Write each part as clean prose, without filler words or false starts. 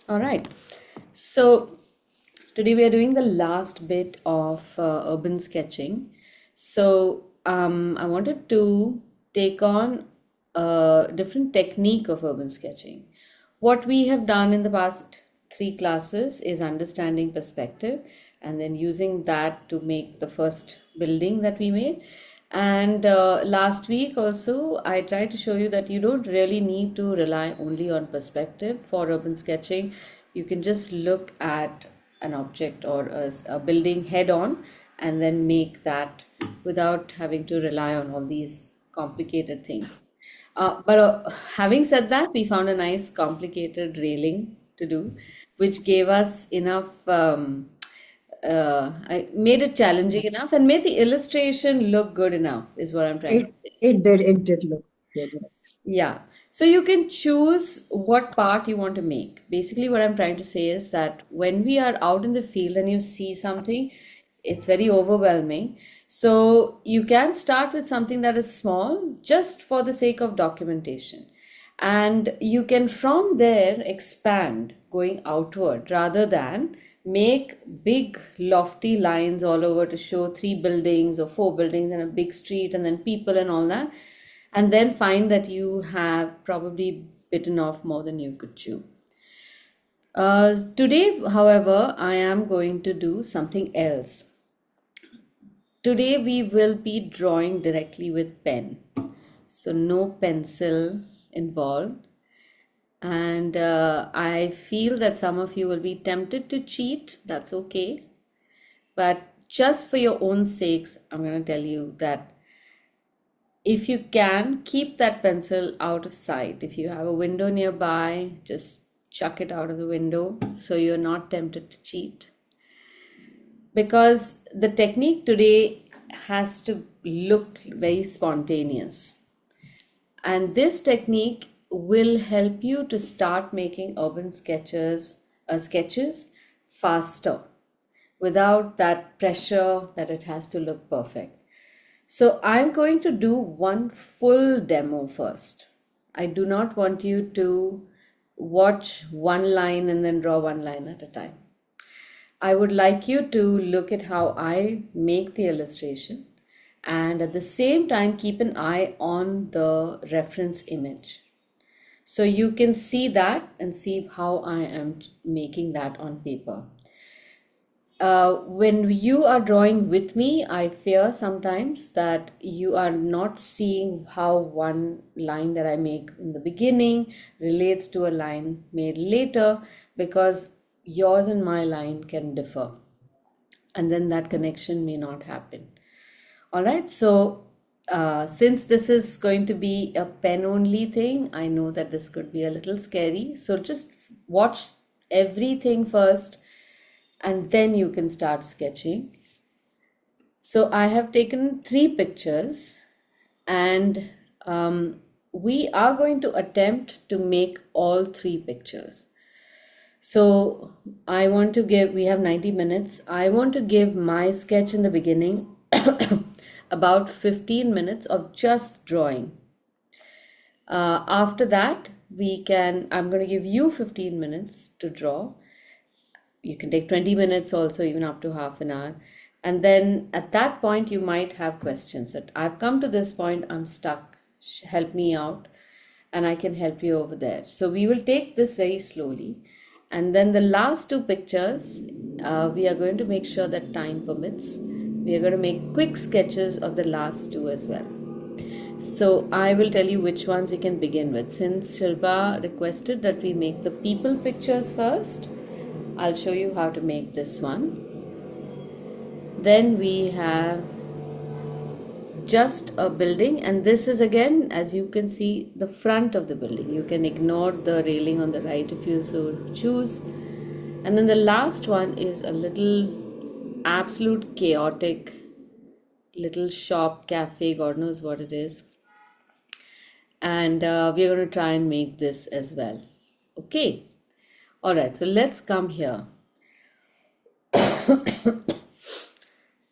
All right. So today we are doing the last bit of urban sketching. I wanted to take on a different technique of urban sketching. What we have done in the past three classes is understanding perspective and then using that to make the first building that we made. And last week also, I tried to show you that you don't really need to rely only on perspective for urban sketching. You can just look at an object or a building head on and then make that without having to rely on all these complicated things. But having said that, we found a nice complicated railing to do, which gave us enough. I made it challenging enough and made the illustration look good enough, is what I'm trying to It say. it did look good, yes. Yeah. So you can choose what part you want to make. Basically, what I'm trying to say is that when we are out in the field and you see something, it's very overwhelming. So you can start with something that is small just for the sake of documentation. And you can from there expand going outward rather than make big lofty lines all over to show three buildings or four buildings and a big street and then people and all that, and then find that you have probably bitten off more than you could chew. Today, however, I am going to do something else. Today, we will be drawing directly with pen, so no pencil involved. And I feel that some of you will be tempted to cheat. That's okay. But just for your own sakes, I'm going to tell you that if you can, keep that pencil out of sight. If you have a window nearby, just chuck it out of the window so you're not tempted to cheat. Because the technique today has to look very spontaneous. And this technique will help you to start making urban sketches faster without that pressure that it has to look perfect. So I'm going to do one full demo first. I do not want you to watch one line and then draw one line at a time. I would like you to look at how I make the illustration and at the same time keep an eye on the reference image. So you can see that and see how I am making that on paper. When you are drawing with me, I fear sometimes that you are not seeing how one line that I make in the beginning relates to a line made later, because yours and my line can differ, and then that connection may not happen. All right, so since this is going to be a pen only thing, I know that this could be a little scary. So just watch everything first and then you can start sketching. So I have taken three pictures and we are going to attempt to make all three pictures. So we have 90 minutes. I want to give my sketch in the beginning about 15 minutes of just drawing. After that, I'm going to give you 15 minutes to draw. You can take 20 minutes also, even up to half an hour. And then at that point, you might have questions that I've come to this point, I'm stuck, help me out, and I can help you over there. So we will take this very slowly. And then the last two pictures, we are going to make sure that time permits. We are going to make quick sketches of the last two as well. So I will tell you which ones we can begin with. Since Shilpa requested that we make the people pictures first, I'll show you how to make this one. Then we have just a building, and this is again, as you can see, the front of the building. You can ignore the railing on the right if you so choose. And then the last one is a little absolute chaotic little shop, cafe, God knows what it is. And we're going to try and make this as well. Okay. All right. So let's come here.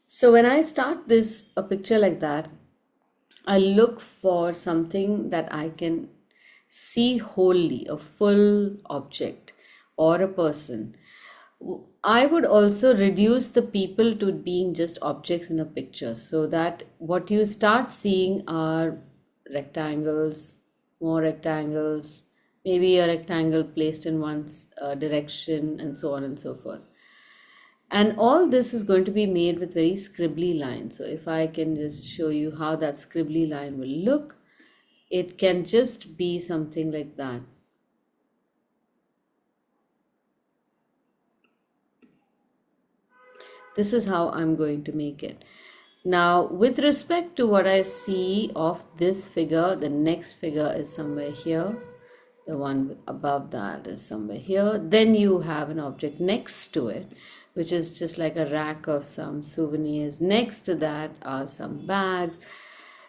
So when I start a picture like that, I look for something that I can see wholly, a full object, or a person. I would also reduce the people to being just objects in a picture so that what you start seeing are rectangles, more rectangles, maybe a rectangle placed in one's direction, and so on and so forth. And all this is going to be made with very scribbly lines. So if I can just show you how that scribbly line will look, it can just be something like that. This is how I'm going to make it. Now, with respect to what I see of this figure, the next figure is somewhere here. The one above that is somewhere here. Then you have an object next to it, which is just like a rack of some souvenirs. Next to that are some bags.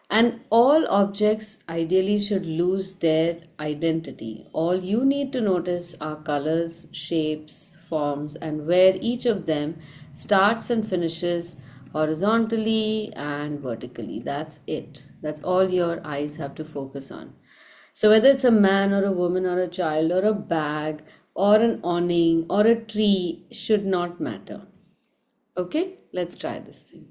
And all objects ideally should lose their identity. All you need to notice are colors, shapes, forms, and where each of them starts and finishes horizontally and vertically. That's it. That's all your eyes have to focus on. So, whether it's a man or a woman or a child or a bag or an awning or a tree should not matter. Okay, let's try this thing.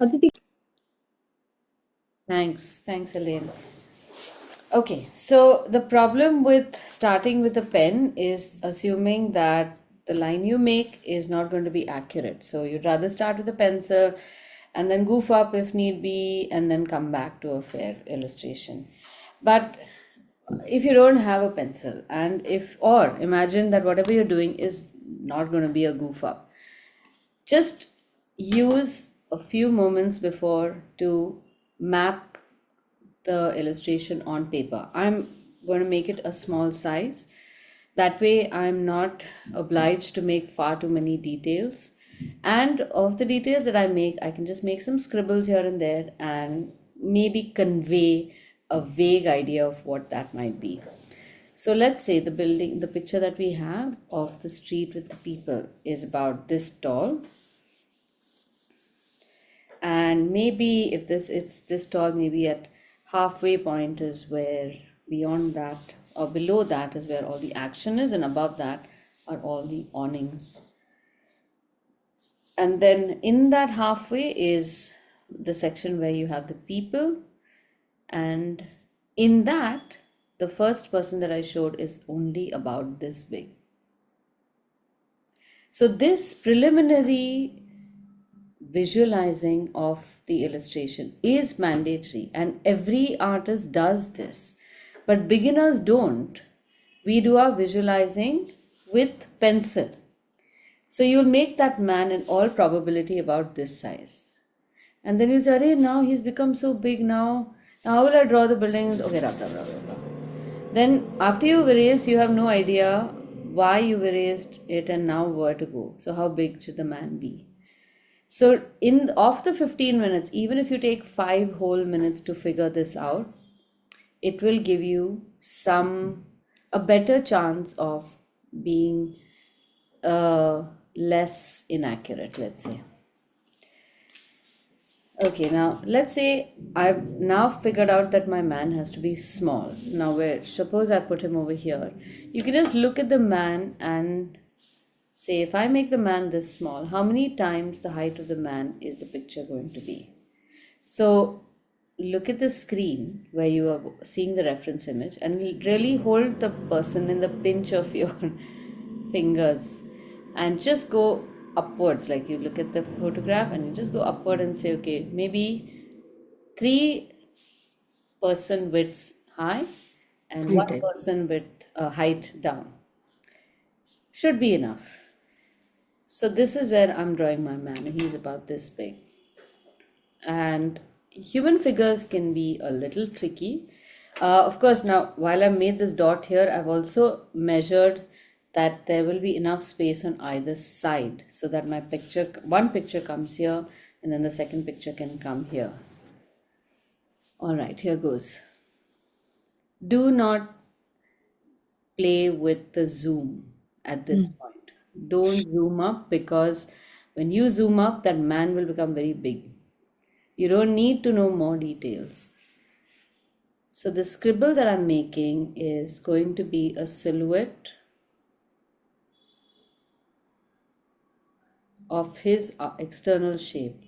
Aditi, Thanks, Elaine. Okay, so the problem with starting with a pen is assuming that the line you make is not going to be accurate. So you'd rather start with a pencil and then goof up if need be, and then come back to a fair illustration. But if you don't have a pencil, and if, or imagine that whatever you're doing is not going to be a goof up, just use a few moments before to map the illustration on paper. I'm going to make it a small size. That way, I'm not obliged to make far too many details. And of the details that I make, I can just make some scribbles here and there and maybe convey a vague idea of what that might be. So let's say the building, the picture that we have of the street with the people is about this tall, and maybe if this it's this tall, maybe at halfway point is where, beyond that or below that is where all the action is, and above that are all the awnings. And then in that halfway is the section where you have the people, and in that the first person that I showed is only about this big. So this preliminary visualizing of the illustration is mandatory, and every artist does this, but beginners don't. We do our visualizing with pencil. So you'll make that man in all probability about this size, and then you say, "Arey, now he's become so big now. Now how will I draw the buildings?" Okay, rub, rub, rub, rub, rub. Then after you've erased, you have no idea why you've erased it and now where to go. So how big should the man be? So in of the 15 minutes, even if you take 5 whole minutes to figure this out, it will give you a better chance of being less inaccurate, let's say. Okay, now let's say I've now figured out that my man has to be small. Now, where suppose I put him over here, you can just look at the man and say, if I make the man this small, how many times the height of the man is the picture going to be? So look at the screen where you are seeing the reference image and really hold the person in the pinch of your fingers and just go upwards. Like you look at the photograph and you just go upward and say, okay, maybe 3 person widths high and three one times. person width height down should be enough. So this is where I'm drawing my man. He's about this big. And human figures can be a little tricky. Of course, now while I made this dot here, I've also measured that there will be enough space on either side so that my picture, one picture comes here and then the second picture can come here. All right, here goes. Do not play with the zoom at this Mm. point. Don't zoom up, because when you zoom up, that man will become very big. You don't need to know more details. So the scribble that I'm making is going to be a silhouette of his external shape.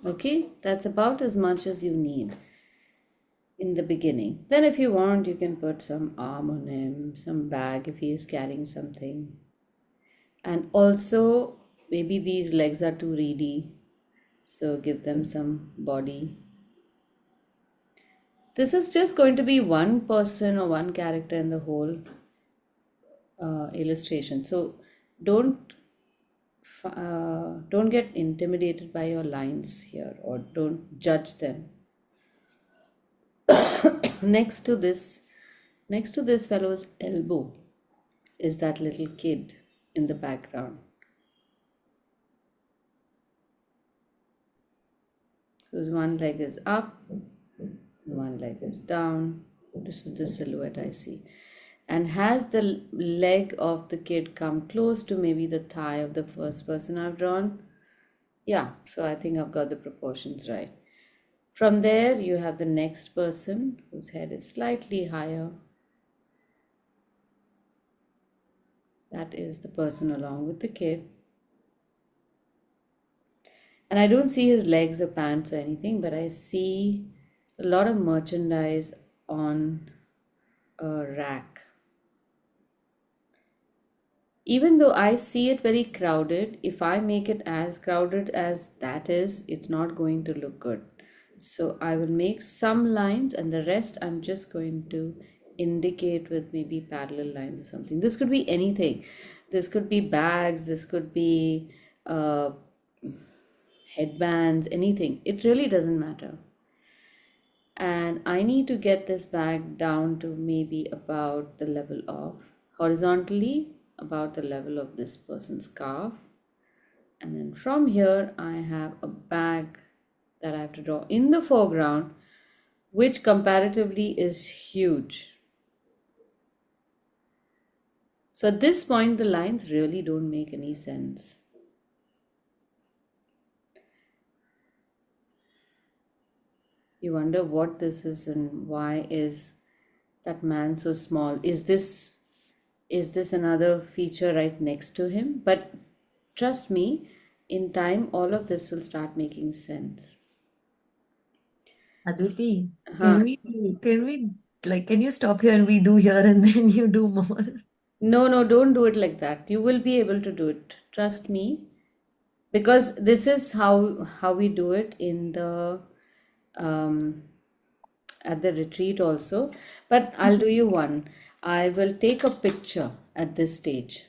Okay, that's about as much as you need in the beginning. Then, if you want, you can put some arm on him, some bag if he is carrying something. And also, maybe these legs are too reedy, so give them some body. This is just going to be one person or one character in the whole illustration. So don't don't get intimidated by your lines here, or don't judge them. next to this Next to this fellow's elbow is that little kid in the background, whose one leg is up, one leg is down. This is the silhouette I see. And has the leg of the kid come close to maybe the thigh of the first person I've drawn? Yeah, so I think I've got the proportions right. From there, you have the next person whose head is slightly higher. That is the person along with the kid. And I don't see his legs or pants or anything, but I see a lot of merchandise on a rack. Even though I see it very crowded, if I make it as crowded as that is, it's not going to look good. So I will make some lines, and the rest I'm just going to indicate with maybe parallel lines or something. This could be anything. This could be bags, this could be headbands, anything. It really doesn't matter. And I need to get this bag down to maybe about the level of, horizontally, about the level of this person's calf. And then from here, I have a bag that I have to draw in the foreground, which comparatively is huge. So at this point, the lines really don't make any sense. You wonder what this is and why is that man so small? Is this another feature right next to him? But trust me, in time, all of this will start making sense. Aditi, Huh. can you stop here and we do here and then you do more? No, no, don't do it like that. You will be able to do it. Trust me, because this is how we do it in the um, at the retreat also. But I'll do you one. I will take a picture at this stage.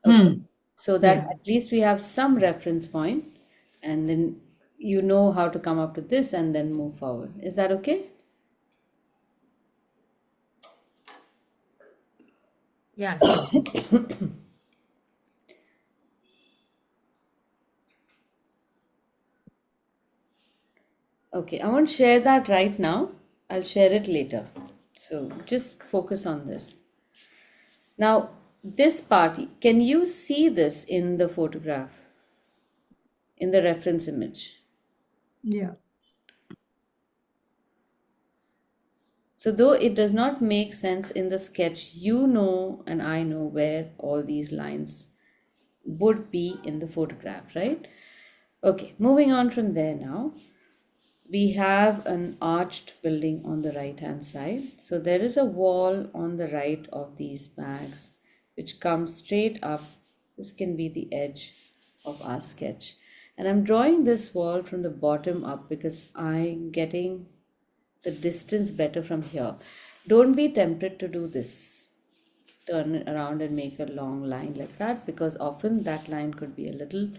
Okay. Hmm. So that Yeah. at least we have some reference point, and then you know how to come up to this and then move forward. Is that okay? Yeah, sure. Okay, I won't share that right now. I'll share it later. So just focus on this. Now, this party, can you see this in the photograph, in the reference image? Yeah. So, though it does not make sense in the sketch, you know, and I know where all these lines would be in the photograph, right? Okay, moving on from there now. We have an arched building on the right hand side. So there is a wall on the right of these bags which comes straight up. This can be the edge of our sketch. And I'm drawing this wall from the bottom up because I'm getting the distance better from here. Don't be tempted to do this. Turn it around and make a long line like that, because often that line could be a little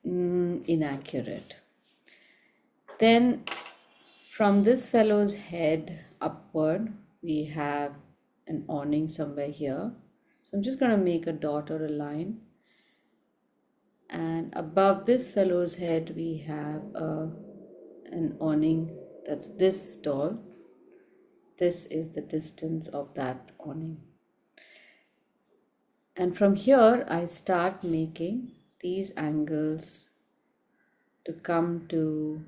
inaccurate. Then from this fellow's head upward, we have an awning somewhere here. So I'm just going to make a dot or a line. And above this fellow's head, we have an awning that's this tall. This is the distance of that awning. And from here, I start making these angles to come to,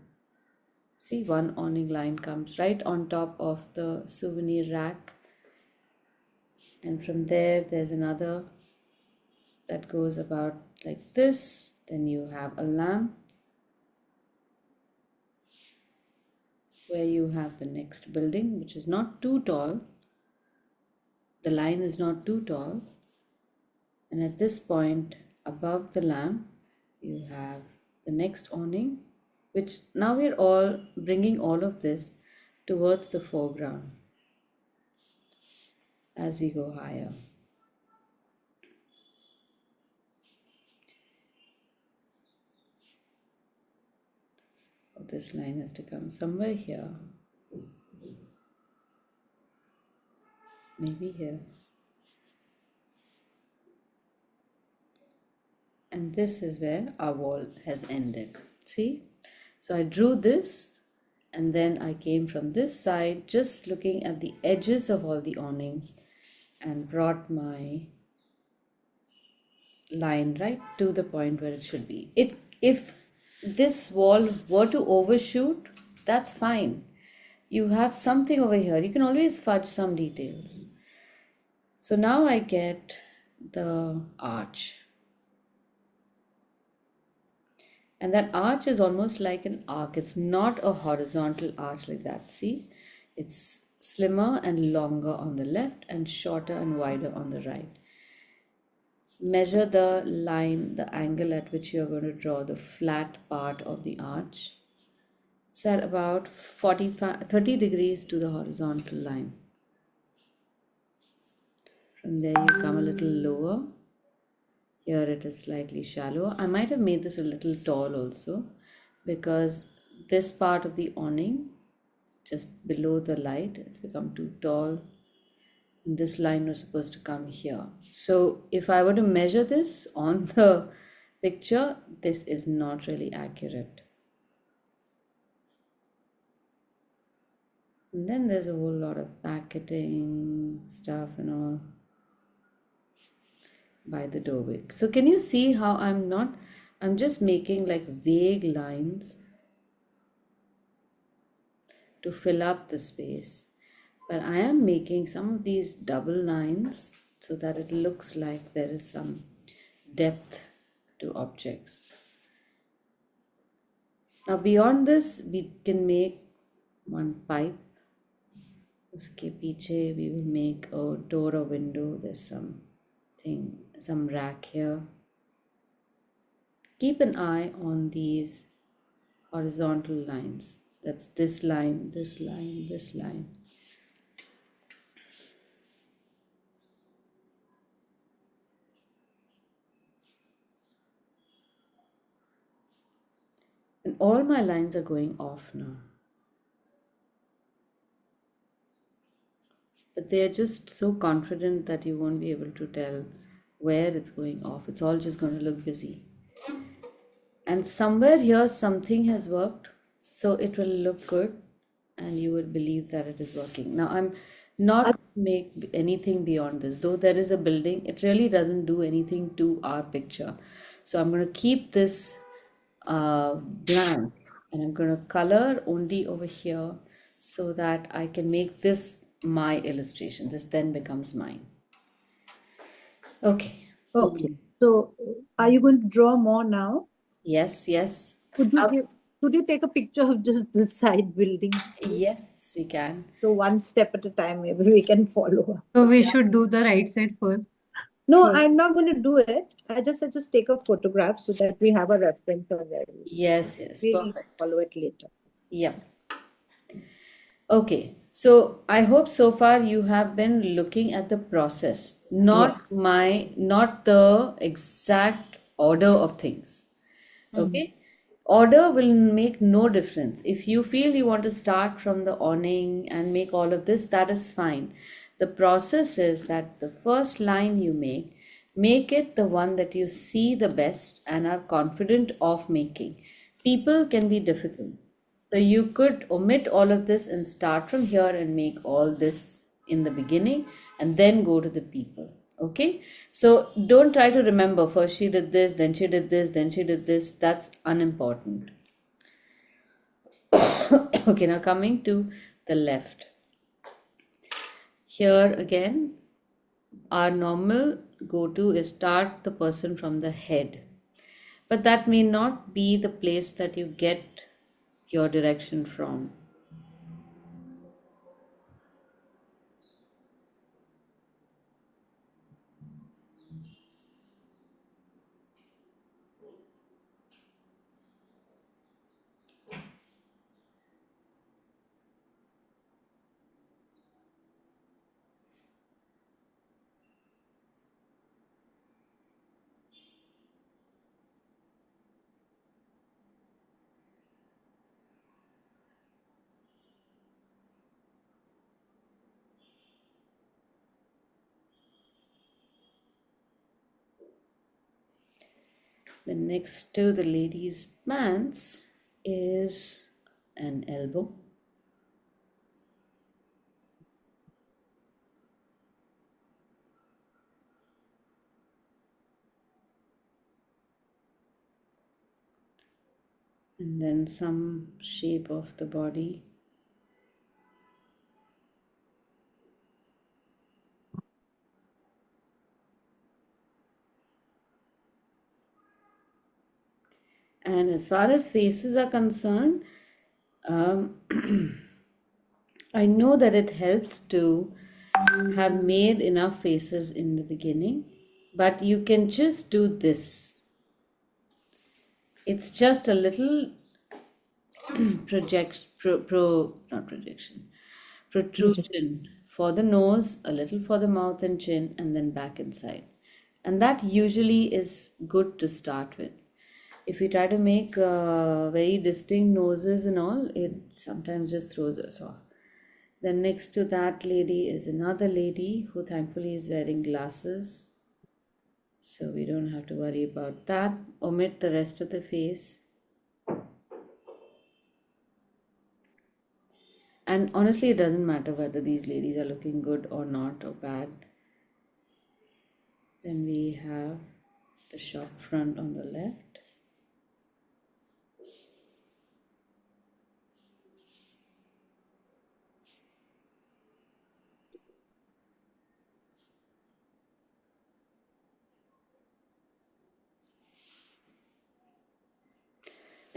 see, one awning line comes right on top of the souvenir rack. And from there, there's another that goes about like this. Then you have a lamp where you have the next building, which is not too tall. The line is not too tall. And at this point, above the lamp, you have the next awning, which now we're all bringing all of this towards the foreground as we go higher. This line has to come somewhere here, maybe here. And this is where our wall has ended. See? So I drew this and then I came from this side, just looking at the edges of all the awnings, and brought my line right to the point where it should be. If this wall were to overshoot, that's fine. You have something over here. You can always fudge some details. So now I get the arch. And that arch is almost like an arc. It's not a horizontal arch like that. See? It's slimmer and longer on the left and shorter and wider on the right. Measure the line, the angle at which you're going to draw the flat part of the arch. It's at about 30 degrees to the horizontal line. From there you come a little lower. Here it is slightly shallower. I might have made this a little tall also, because this part of the awning, just below the light, it's become too tall. And this line was supposed to come here. So if I were to measure this on the picture, this is not really accurate. And then there's a whole lot of packeting stuff and all by the doorway. So can you see how I'm just making like vague lines to fill up the space. But I am making some of these double lines so that it looks like there is some depth to objects. Now beyond this, we can make one pipe. Uske piche we will make a door or window. There's some rack here. Keep an eye on these horizontal lines. That's this line, this line, this line. And all my lines are going off now. But they are just so confident that you won't be able to tell where it's going off. It's all just going to look busy. And somewhere here something has worked, so it will look good and you will believe that it is working. Now I'm not going to make anything beyond this. Though there is a building, it really doesn't do anything to our picture. So I'm going to keep this blank and I'm going to color only over here so that I can make this my illustration. This then becomes mine. Okay. Okay. So, are you going to draw more now? Yes, yes. Could you take a picture of just this side building, please? Yes, we can. So one step at a time, maybe we can follow. So we should do the right side first. No, Sure. I'm not going to do it. I just take a photograph so that we have a reference of where Yes, yes, we'll perfect. follow it later. Yep. Okay, so I hope so far you have been looking at the process, not the exact order of things. Okay? Order will make no difference. If you feel you want to start from the awning and make all of this, that is fine. The process is that the first line you make it the one that you see the best and are confident of making. People can be difficult. So you could omit all of this and start from here and make all this in the beginning and then go to the people. Okay? So don't try to remember first she did this, then she did this, then she did this. That's unimportant. Okay, now coming to the left. Here again, our normal go-to is start the person from the head. But that may not be the place that you get your direction from. Then next to the lady's pants is an elbow. And then some shape of the body. And as far as faces are concerned, um, I know that it helps to have made enough faces in the beginning, but you can just do this. It's just a little not projection, protrusion for the nose, a little for the mouth and chin, and then back inside. And that usually is good to start with. If we try to make very distinct noses and all, it sometimes just throws us off. Then next to that lady is another lady who thankfully is wearing glasses. So we don't have to worry about that. Omit the rest of the face. And honestly, it doesn't matter whether these ladies are looking good or not or bad. Then we have the shop front on the left.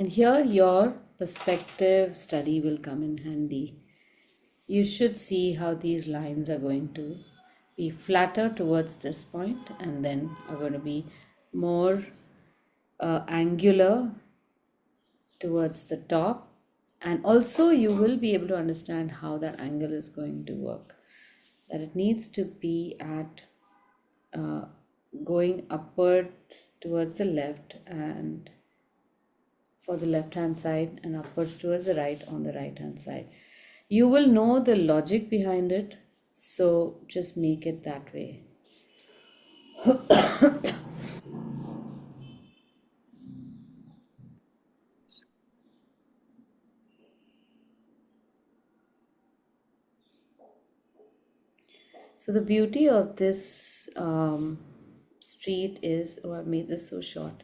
And here your perspective study will come in handy. You should see how these lines are going to be flatter towards this point and then are going to be more angular towards the top. And also you will be able to understand how that angle is going to work. That it needs to be at going upwards towards the left and for the left hand side and upwards towards the right on the right hand side. You will know the logic behind it, so just make it that way. So the beauty of this street is, oh, I've made this so short,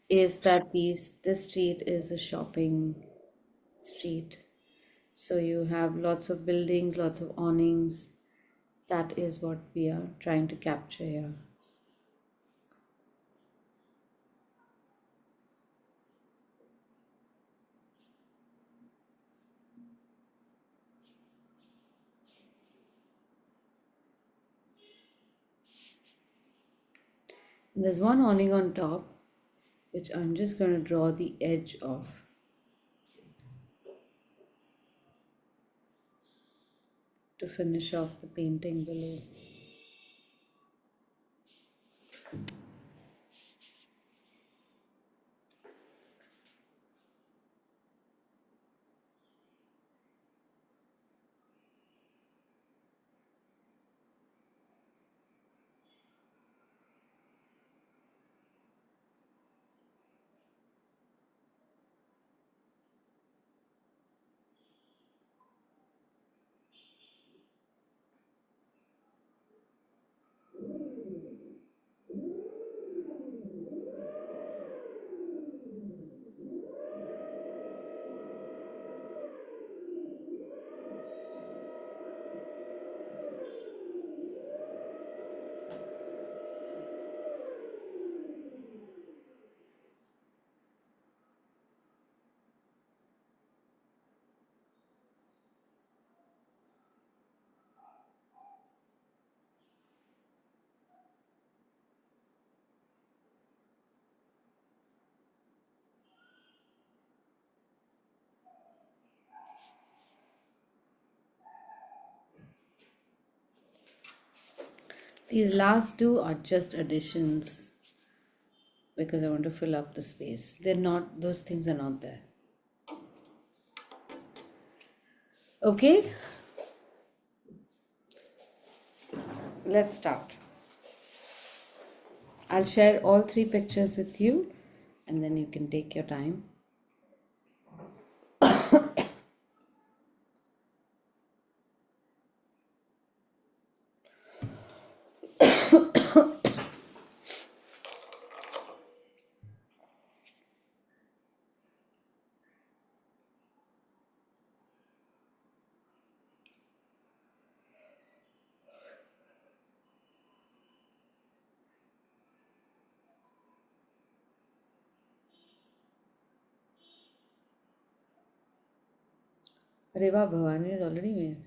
is that this street is a shopping street. So you have lots of buildings, lots of awnings. That is what we are trying to capture here. And there's one awning on top, which I'm just going to draw the edge of. To finish off the painting below. These last two are just additions because I want to fill up the space. They're not, those things are not there. Okay, let's start. I'll share all three pictures with you and then you can take your time. Reva Bhavani is already made.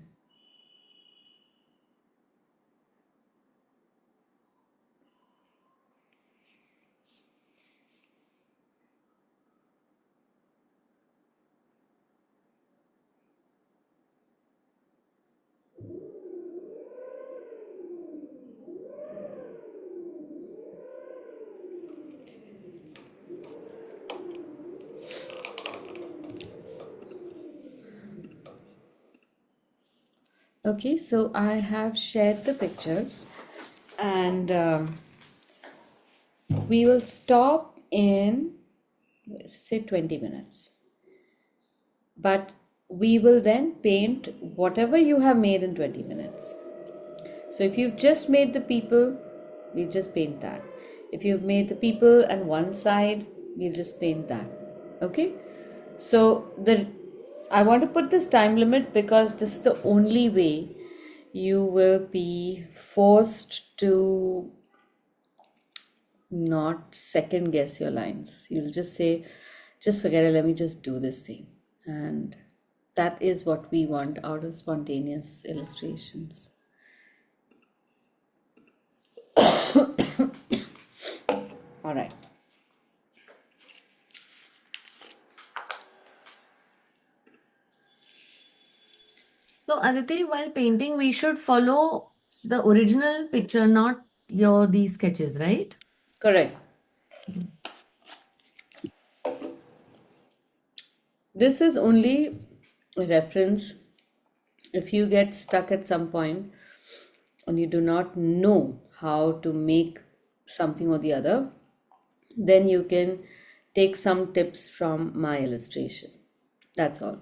Okay, so I have shared the pictures and we will stop in, say, 20 minutes. But we will then paint whatever you have made in 20 minutes. So if you've just made the people, we'll just paint that. If you've made the people and one side, we'll just paint that. Okay? So I want to put this time limit because this is the only way you will be forced to not second guess your lines. You'll just say, just forget it, let me just do this thing. And that is what we want out of spontaneous illustrations. All right. So, Aditi, while painting, we should follow the original picture, not these sketches, right? Correct. This is only a reference if you get stuck at some point and you do not know how to make something or the other, then you can take some tips from my illustration. That's all.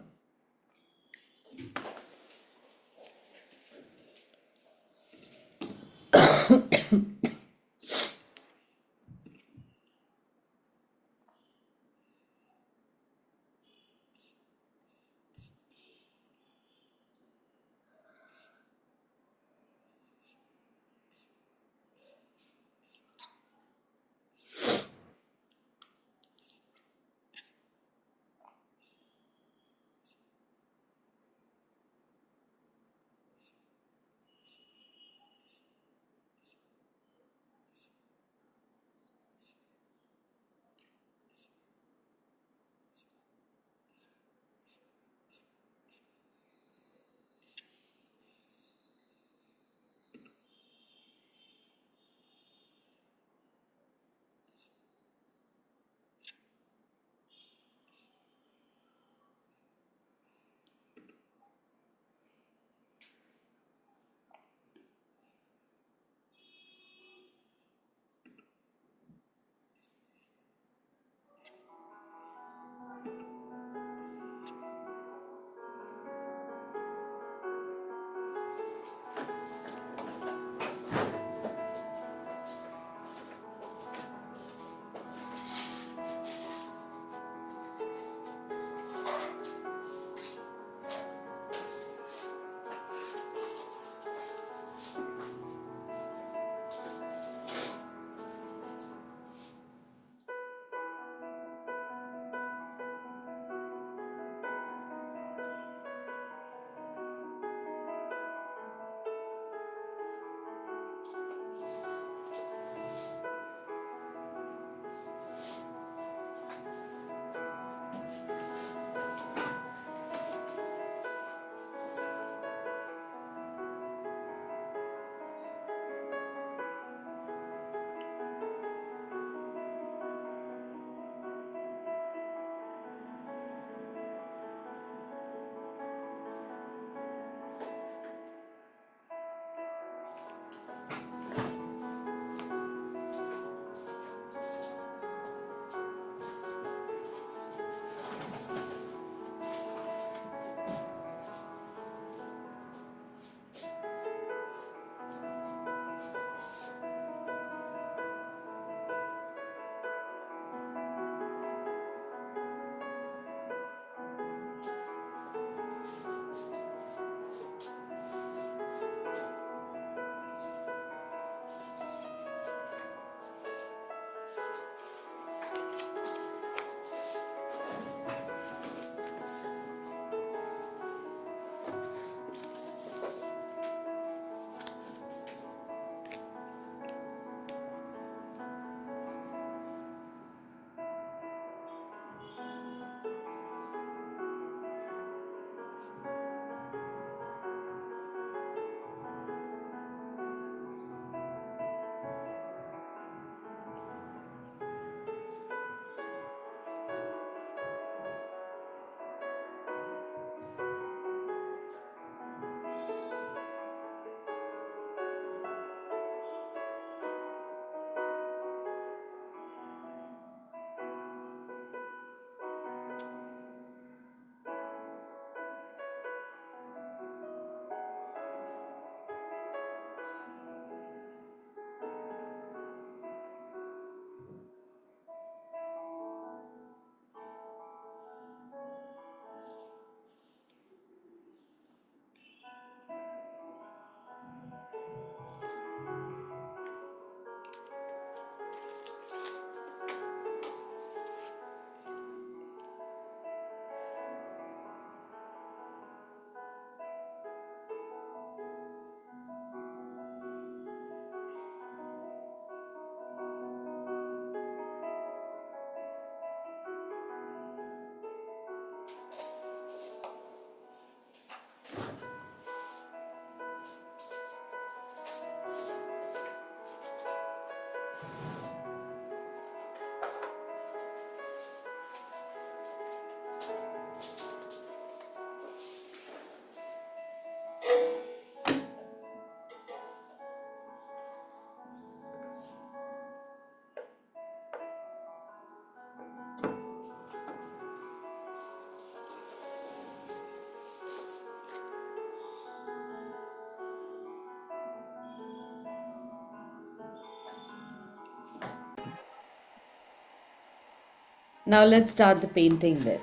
Now let's start the painting bit.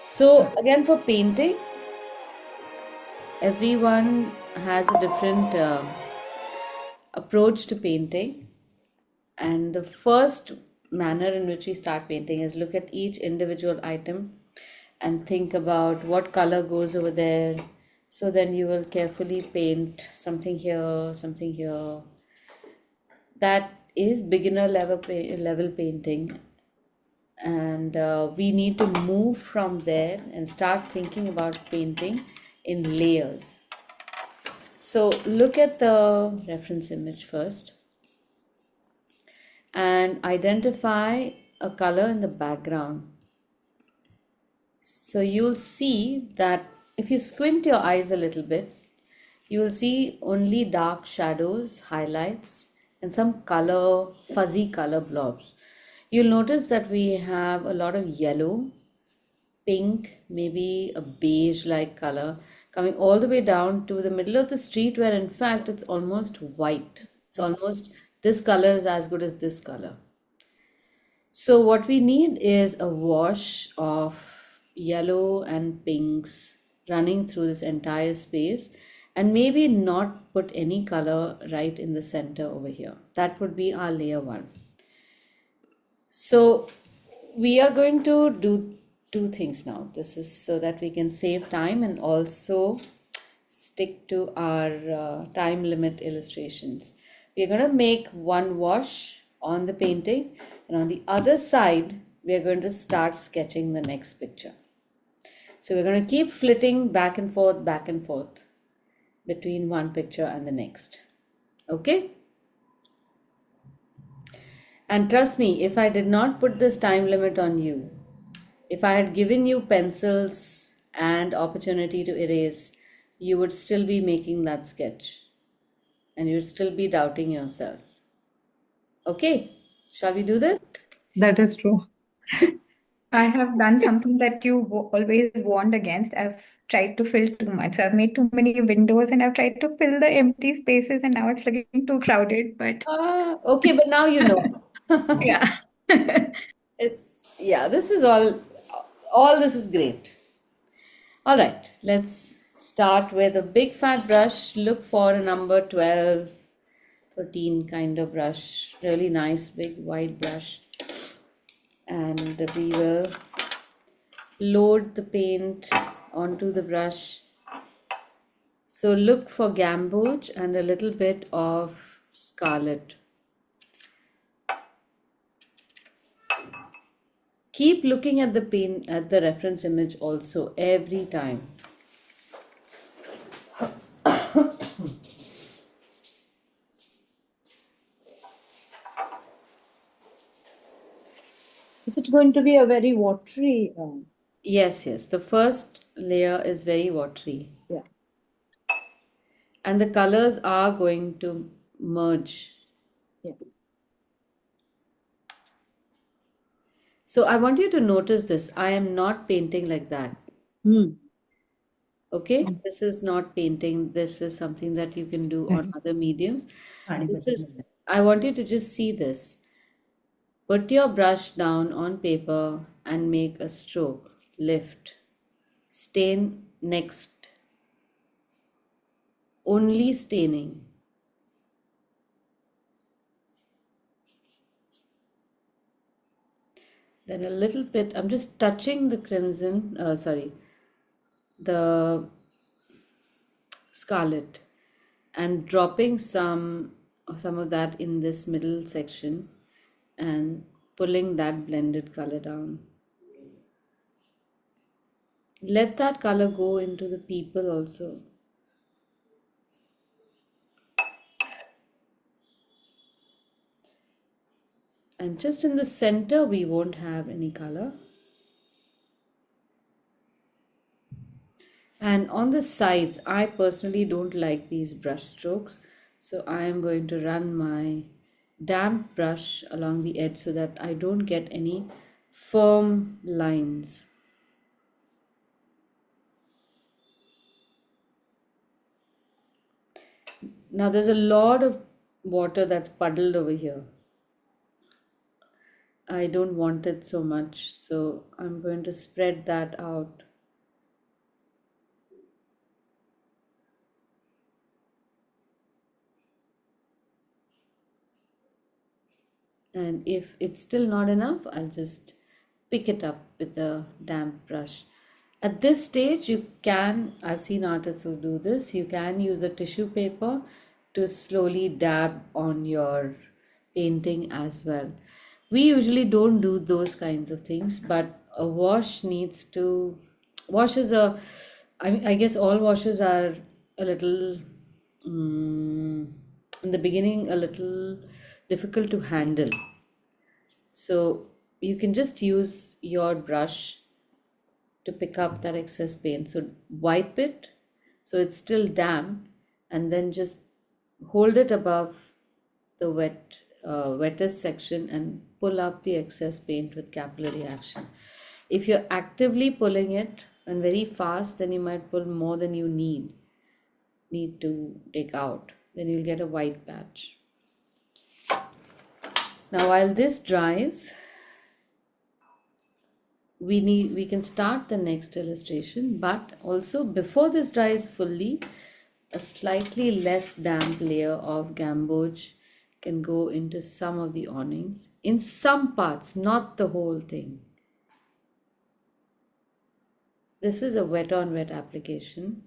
So again, for painting, everyone has a different approach to painting. And the first manner in which we start painting is look at each individual item and think about what color goes over there. So then you will carefully paint something here, something here. That is beginner level painting. And we need to move from there and start thinking about painting in layers. So look at the reference image first and identify a color in the background. So you'll see that if you squint your eyes a little bit, you will see only dark shadows, highlights, and some color, fuzzy color blobs. You'll notice that we have a lot of yellow, pink, maybe a beige like color coming all the way down to the middle of the street, where in fact it's almost white. It's almost this color is as good as this color. So what we need is a wash of yellow and pinks running through this entire space, and maybe not put any color right in the center over here. That would be our layer one. So we are going to do two things now. This is so that we can save time and also stick to our time limit illustrations. We are going to make one wash on the painting, and on the other side, we are going to start sketching the next picture. So we're going to keep flitting back and forth between one picture and the next. Okay? And trust me, if I did not put this time limit on you, if I had given you pencils and opportunity to erase, you would still be making that sketch and you'd still be doubting yourself. Okay, shall we do this? That is true. I have done something that you always warned against. I've tried to fill too much. I've made too many windows and I've tried to fill the empty spaces, and now it's looking too crowded. But Okay, but now you know. yeah. Yeah, this is all this is great. All right, let's start with a big fat brush. Look for a number 12, 13 kind of brush. Really nice big wide brush. And we will load the paint onto the brush. So look for gamboge and a little bit of scarlet. Keep looking at the paint at the reference image also every time. Is it going to be a very watery? Yes, the first layer is very watery. Yeah. And the colors are going to merge. Yeah. So I want you to notice this. I am not painting like that. Okay, this is not painting. This is something that you can do on other mediums. I want you to just see this. Put your brush down on paper and make a stroke. Lift. Stain next. Only staining. Then a little bit, I'm just touching the crimson, the scarlet, and dropping some of that in this middle section and pulling that blended color down. Let that color go into the people also. And just in the center, we won't have any color. And on the sides, I personally don't like these brush strokes. So I am going to run my damp brush along the edge so that I don't get any firm lines. Now there's a lot of water that's puddled over here. I don't want it so much, so I'm going to spread that out. And if it's still not enough, I'll just pick it up with a damp brush. At this stage, I've seen artists who do this, you can use a tissue paper to slowly dab on your painting as well. We usually don't do those kinds of things, but a wash needs to, wash is a, I guess all washes are a little, in the beginning, a little difficult to handle. So you can just use your brush to pick up that excess paint. So wipe it so it's still damp, and then just hold it above the wettest section and pull up the excess paint with capillary action. If you're actively pulling it and very fast, then you might pull more than you need to take out. Then you'll get a white patch. Now while this dries, we can start the next illustration, but also before this dries fully, a slightly less damp layer of gamboge can go into some of the awnings in some parts, not the whole thing. This is a wet on wet application,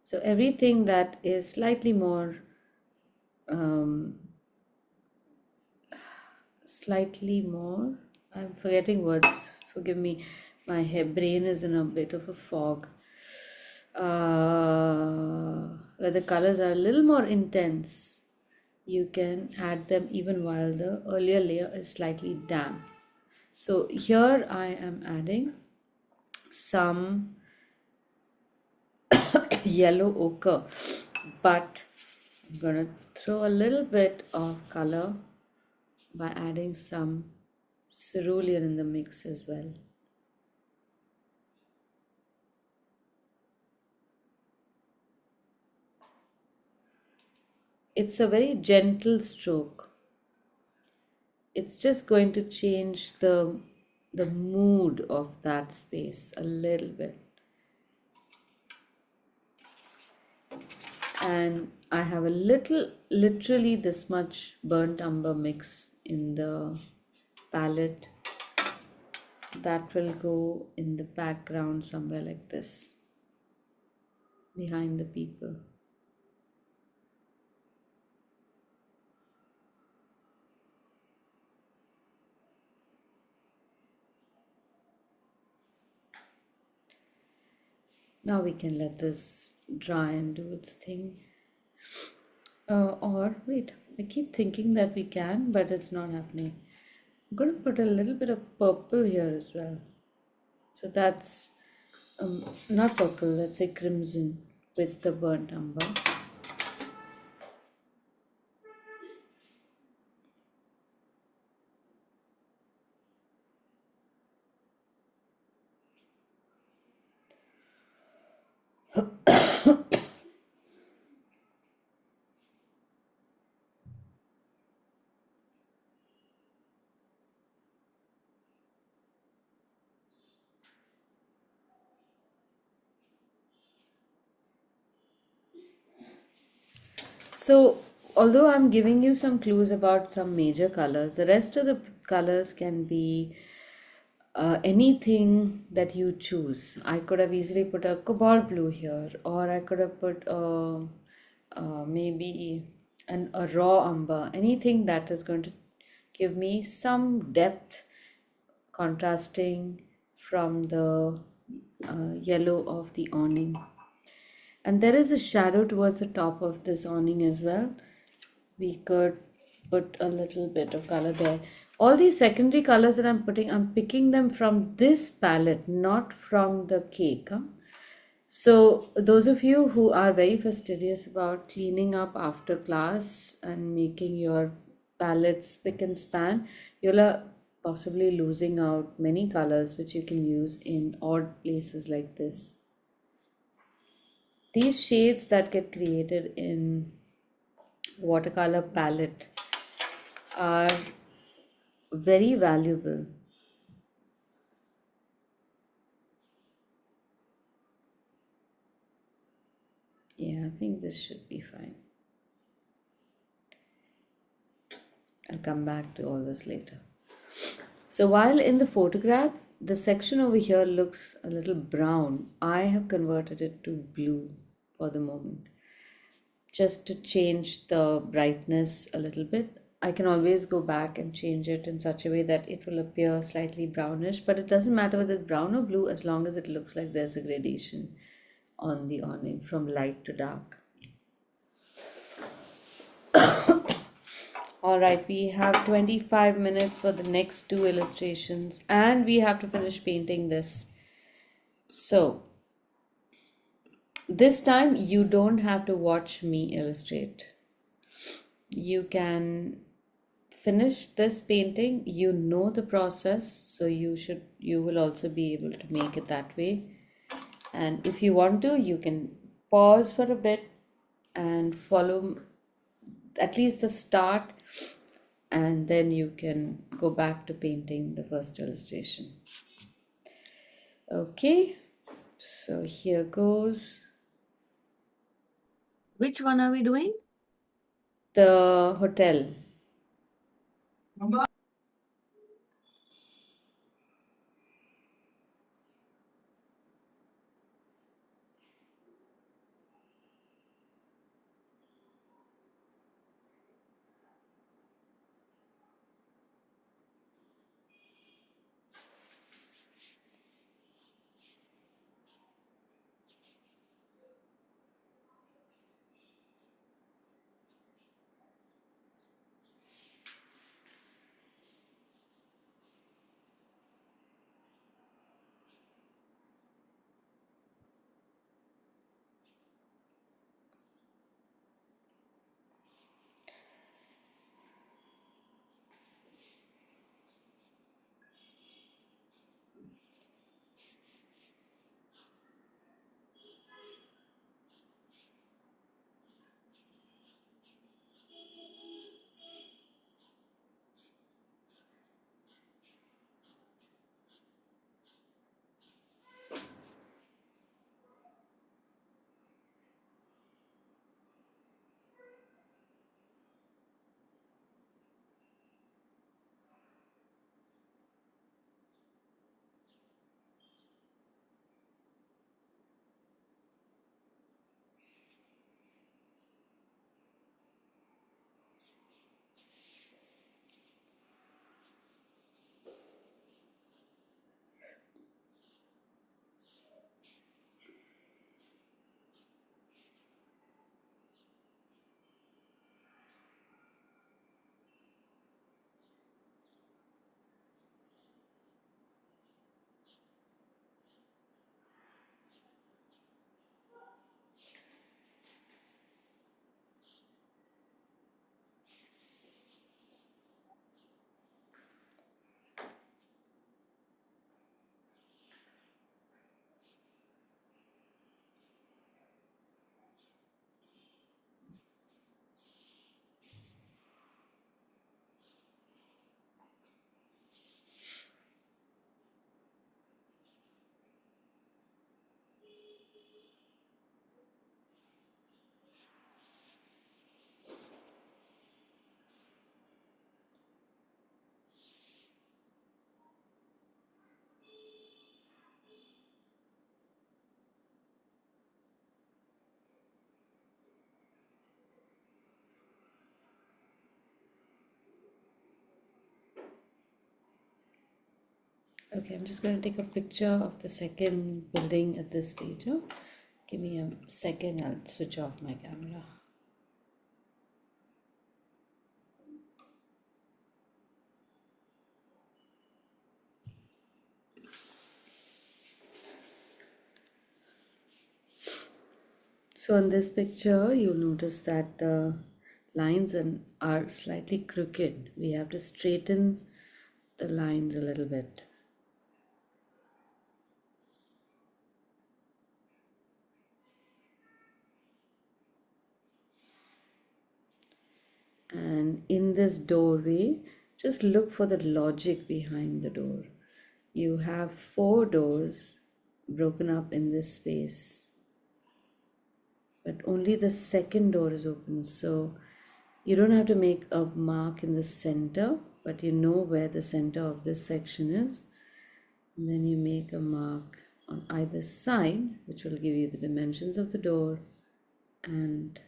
so everything that is slightly more I'm forgetting words, forgive me, my brain is in a bit of a fog, where the colors are a little more intense, you can add them even while the earlier layer is slightly damp. So here I am adding some yellow ochre, but I'm gonna throw a little bit of color by adding some cerulean in the mix as well. It's a very gentle stroke. It's just going to change the mood of that space a little bit. And I have a little, literally this much burnt umber mix in the palette that will go in the background somewhere like this, behind the people. Now we can let this dry and do its thing. Or wait, I keep thinking that we can, but it's not happening. I'm going to put a little bit of purple here as well. So that's not purple, let's say crimson with the burnt umber. So, although I'm giving you some clues about some major colors, the rest of the colors can be anything that you choose. I could have easily put a cobalt blue here, or I could have put maybe a raw umber, anything that is going to give me some depth contrasting from the yellow of the awning. And there is a shadow towards the top of this awning as well. We could put a little bit of color there. All these secondary colors that I'm picking them from this palette, not from the cake. So those of you who are very fastidious about cleaning up after class and making your palettes spick and span, you'll possibly losing out many colors which you can use in odd places like this. These shades that get created in watercolor palette are very valuable. Yeah, I think this should be fine. I'll come back to all this later. So while in the photograph, the section over here looks a little brown, I have converted it to blue for the moment, just to change the brightness a little bit. I can always go back and change it in such a way that it will appear slightly brownish, but it doesn't matter whether it's brown or blue as long as it looks like there's a gradation on the awning from light to dark. All right, we have 25 minutes for the next two illustrations and we have to finish painting this. So, this time you don't have to watch me illustrate. You can finish this painting, you know the process, so you will also be able to make it that way. And if you want to, you can pause for a bit and follow at least the start, and then you can go back to painting the first illustration. Okay, so here goes Which one are we doing? the hotel. Okay, I'm just going to take a picture of the second building at this stage. Huh? Give me a second, I'll switch off my camera. So in this picture, you'll notice that the lines are slightly crooked. We have to straighten the lines a little bit. And in this doorway, Just look for the logic behind the door. You have four doors broken up in this space, but only the second door is open. So you don't have to make a mark in the center, but you know where the center of this section is. And then you make a mark on either side, which will give you the dimensions of the door and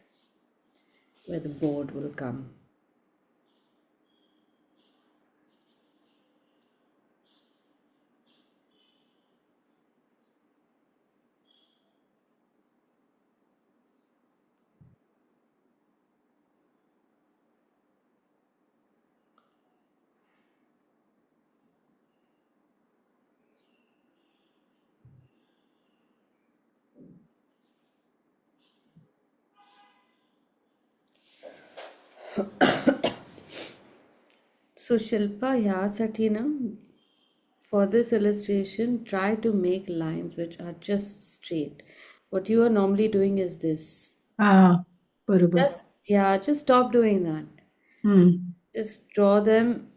where the board will come. So Shilpa, ह्यासाठी ना, for this illustration, try to make lines which are just straight. What you are normally doing is this. Ah, बरोबर. Just stop doing that. Just draw them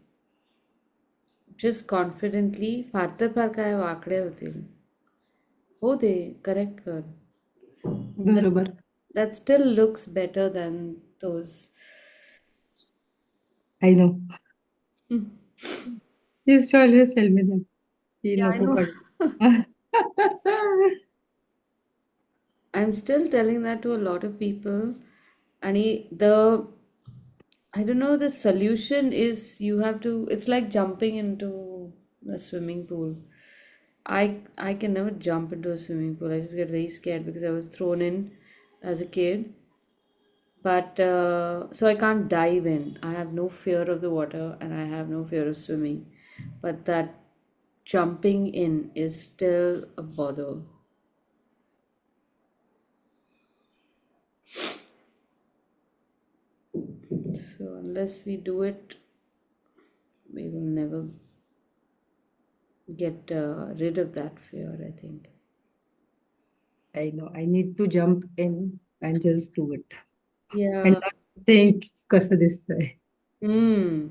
just confidently. फार तर फार काय वाकडे होतील. हो दे, correct कर. बरोबर. That still looks better than those. I know. You used to always tell me that. की Yeah, I नको know. पडू. I'm still telling that to a lot of people. And the I don't know, the solution is you have to, it's like jumping into a swimming pool. I can never jump into a swimming pool. I just get very scared because I was thrown in as a kid. But so I can't dive in. I have no fear of the water and I have no fear of swimming. But that jumping in is still a bother. So unless we do it, we will never get rid of that fear, I think. I know. I need to jump in and just do it. And Yeah. not think कसं दिसतंय. Hmm.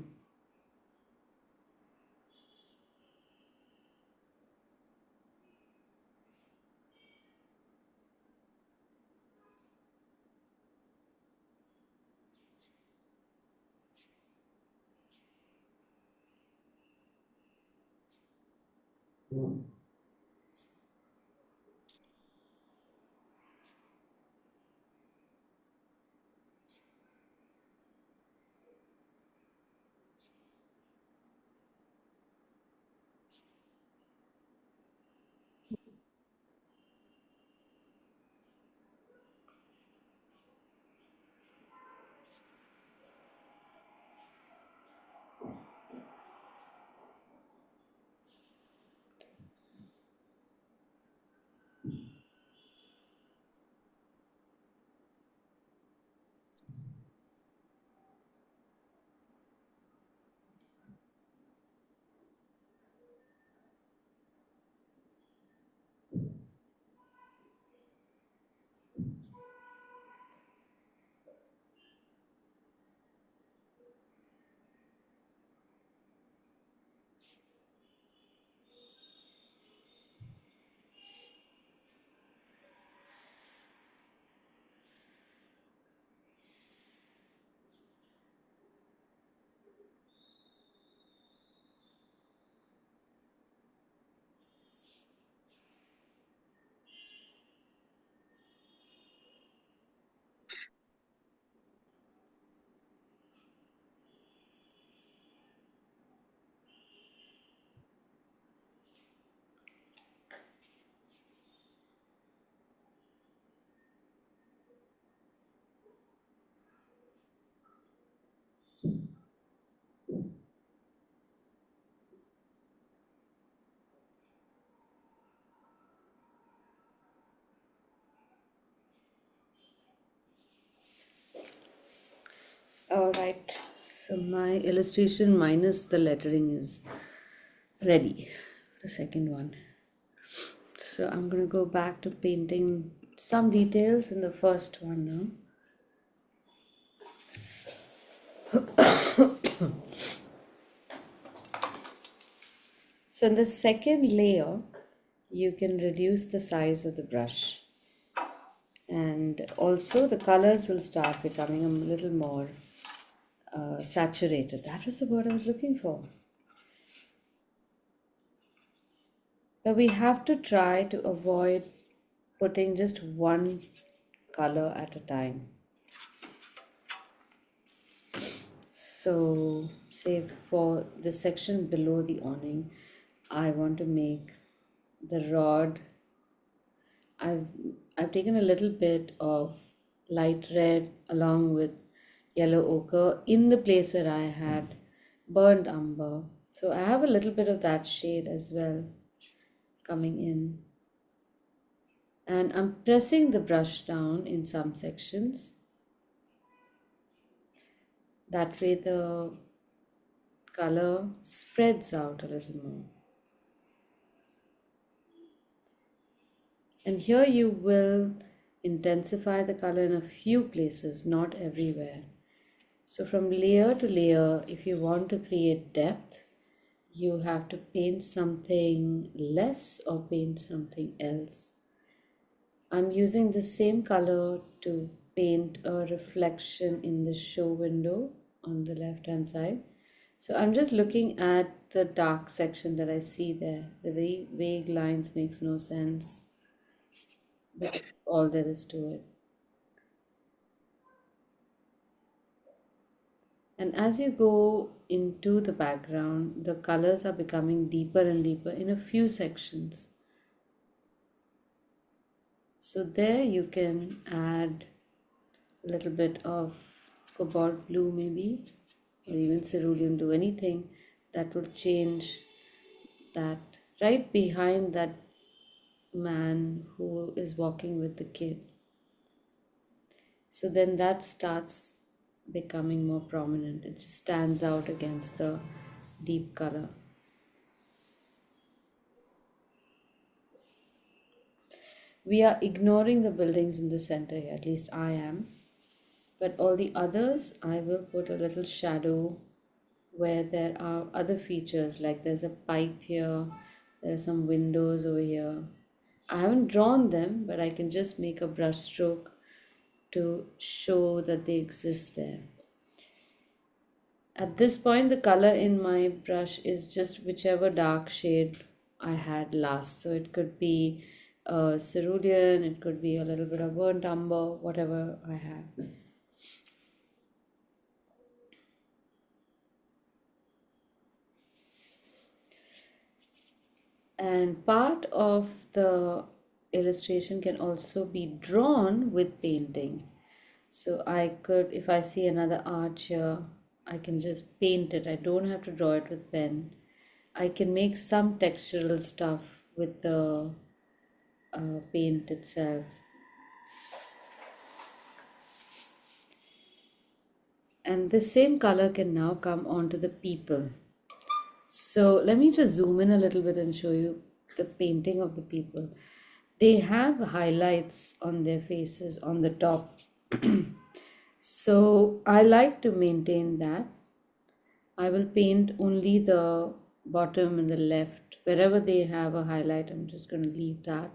All right. So my illustration minus the lettering is ready. The second one. So I'm going to go back to painting some details in the first one now. So in the second layer, you can reduce the size of the brush, and also the colors will start becoming a little more saturated. That was the word I was looking for. But we have to try to avoid putting just one color at a time. So, say for the section below the awning, I want to make the rod. I've I've taken a little bit of light red along with yellow ochre in the place where I had burnt umber. So I have a little bit of that shade as well coming in. And I'm pressing the brush down in some sections. That way the color spreads out a little more. And here you will intensify the color in a few places, not everywhere. So from layer to layer, if you want to create depth, you have to paint something less or paint something else. I'm using the same color to paint a reflection in the show window on the left hand side. So I'm just looking at the dark section that I see there. The very vague lines makes no sense. That's all there is to it. And as you go into the background, the colors are becoming deeper and deeper in a few sections. So there you can add a little bit of cobalt blue maybe, or even cerulean, do anything that would change that. Right behind that man who is walking with the kid. So then that starts becoming more prominent. It just stands out against the deep color. We are ignoring the buildings in the center here, at least I am. But all the others, I will put a little shadow where there are other features, like there's a pipe here, there are some windows over here. I haven't drawn them, but I can just make a brush stroke to show that they exist there. At this point, the color in my brush is just whichever dark shade I had last. So it could be cerulean, it could be a little bit of burnt umber, whatever I have. And part of the illustration can also be drawn with painting. So I could, if I see another arch here, I can just paint it. I don't have to draw it with pen. I can make some textural stuff with the paint itself. And the same color can now come onto the people. So let me just zoom in a little bit and show you the painting of the people. They have highlights on their faces on the top. So I like to maintain that. I will paint only the bottom and the left. Wherever they have a highlight, I'm just going to leave that.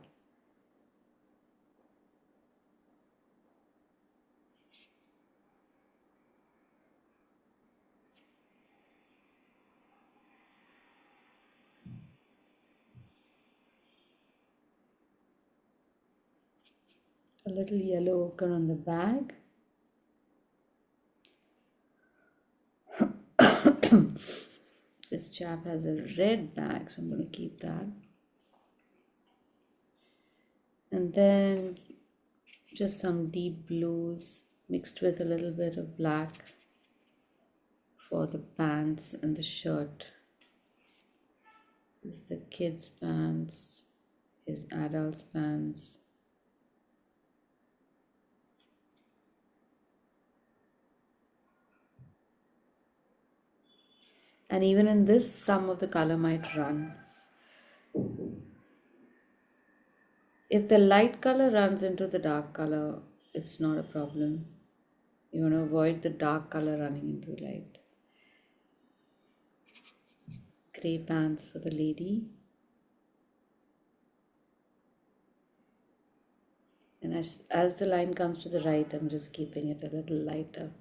A little yellow ochre on the bag. This chap has a red bag, so I'm going to keep that. And then just some deep blues mixed with a little bit of black for the pants and the shirt. This is the kid's pants, his adult's pants. And even in this, some of the color might run. If the light color runs into the dark color, it's not a problem. You want to avoid the dark color running into the light. gray pants for the lady. And as the line comes to the right, I'm just keeping it a little lighter.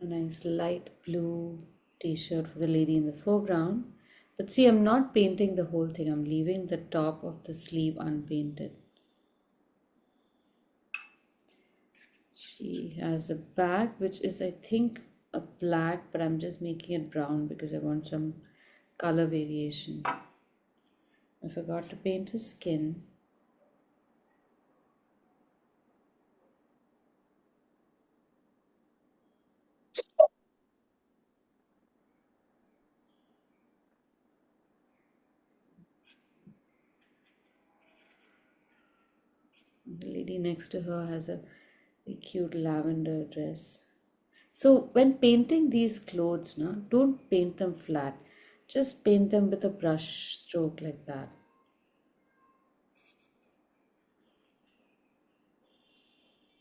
A nice light blue t-shirt for the lady in the foreground. But see, I'm not painting the whole thing. I'm leaving the top of the sleeve unpainted. She has a bag, which is, I think, a black, but I'm just making it brown because I want some color variation. I forgot to paint her skin. The lady next to her has a very cute lavender dress. So when painting these clothes, don't paint them flat. Just paint them with a brush stroke like that.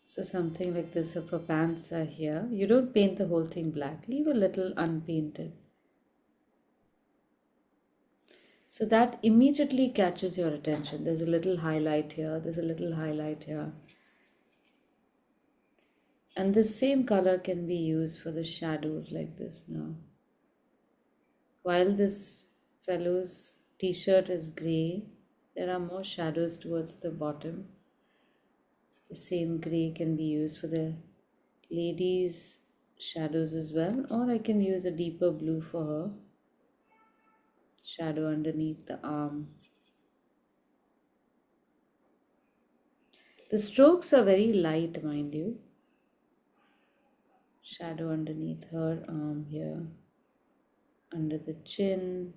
So something like this, if her pants are here, you don't paint the whole thing black. Leave a little unpainted. So that immediately catches your attention. There's a little highlight here, there's a little highlight here. And this same color can be used for the shadows like this now. While this fellow's t-shirt is gray, there are more shadows towards the bottom. The same gray can be used for the lady's shadows as well, or I can use a deeper blue for her. Shadow underneath the arm. The strokes are very light, mind you. Shadow underneath her arm here, under the chin.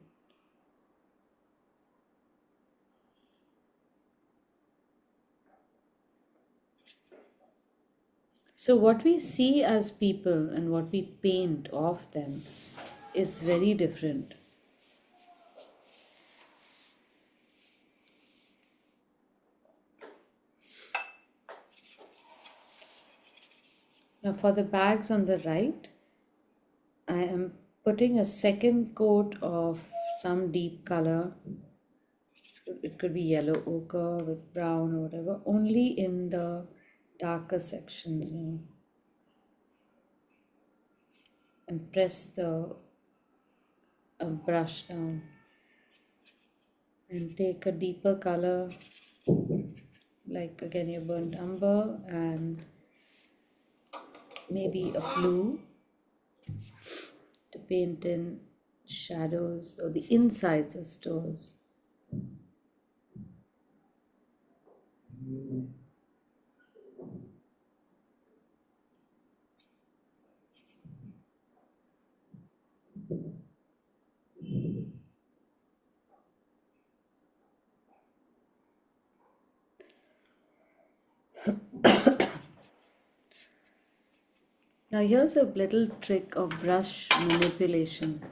So what we see as people and what we paint of them is very different. Now for the bags on the right, I am putting a second coat of some deep color. It could be yellow ochre with brown or whatever, only in the darker sections now. And press the brush down and take a deeper color, like again your burnt umber and maybe a blue, to paint in shadows or the insides of stores. Now here's a little trick of brush manipulation.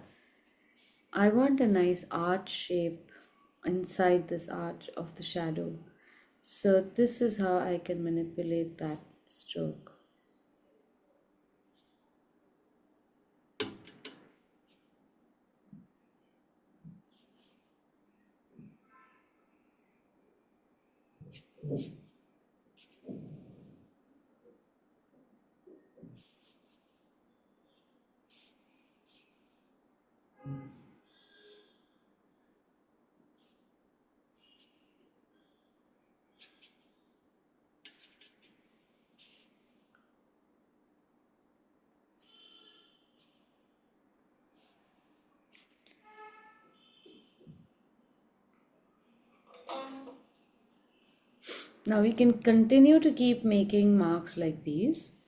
I want a nice arch shape inside this arch of the shadow. So this is how I can manipulate that stroke. Now we can continue to keep making marks like these,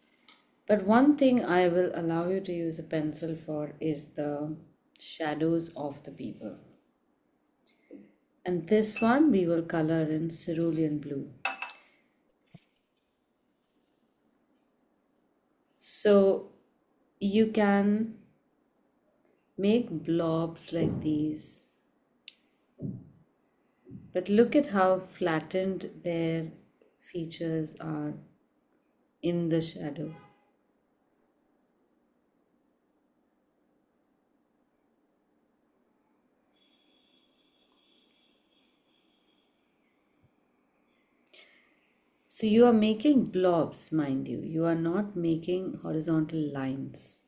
but one thing I will allow you to use a pencil for is the shadows of the people. And this one we will color in cerulean blue. So you can make blobs like these, but look at how flattened their features are in the shadow. So you are making blobs, mind you. You are not making horizontal lines.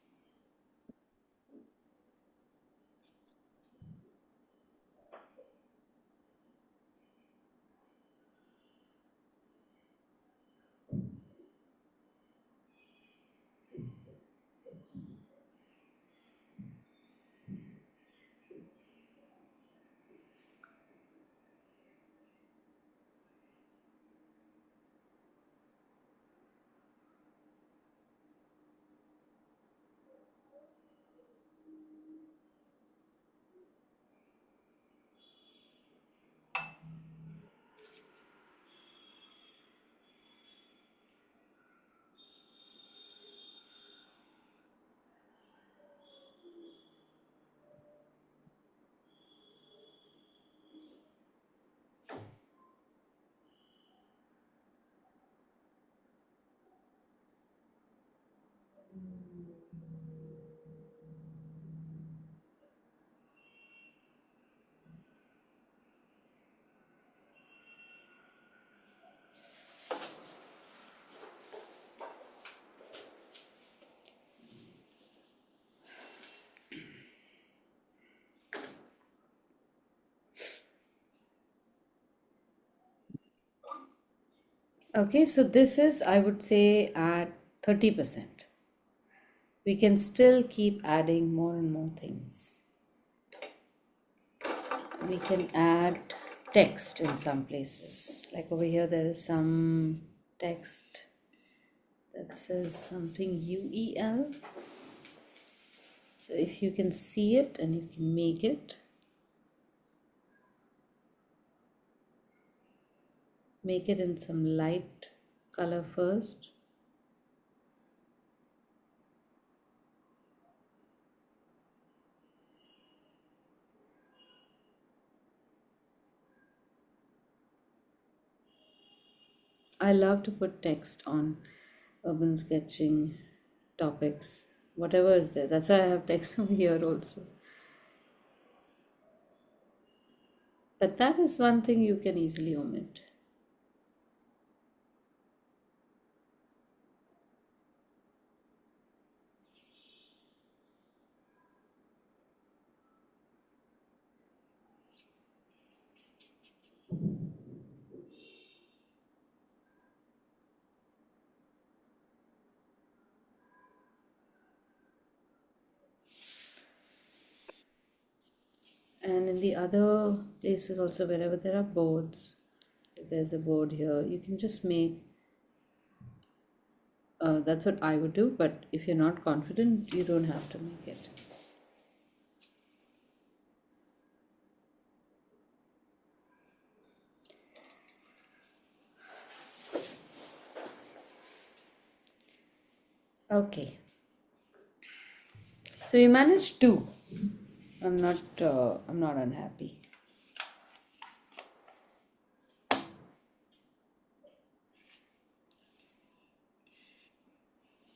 Okay, so this is, I would say, at 30%. We can still keep adding more and more things. We can add text in some places. Like over here, there is some text that says something UEL. So if you can see it and you can make it, make it in some light color first. I love to put text on urban sketching topics, whatever is there. That's why I have text over here also. But that is one thing you can easily omit. And in the other places also, wherever there are boards, if there's a board here, you can just make, that's what I would do, but if you're not confident, you don't have to make it. Okay. So we managed two. I'm not unhappy.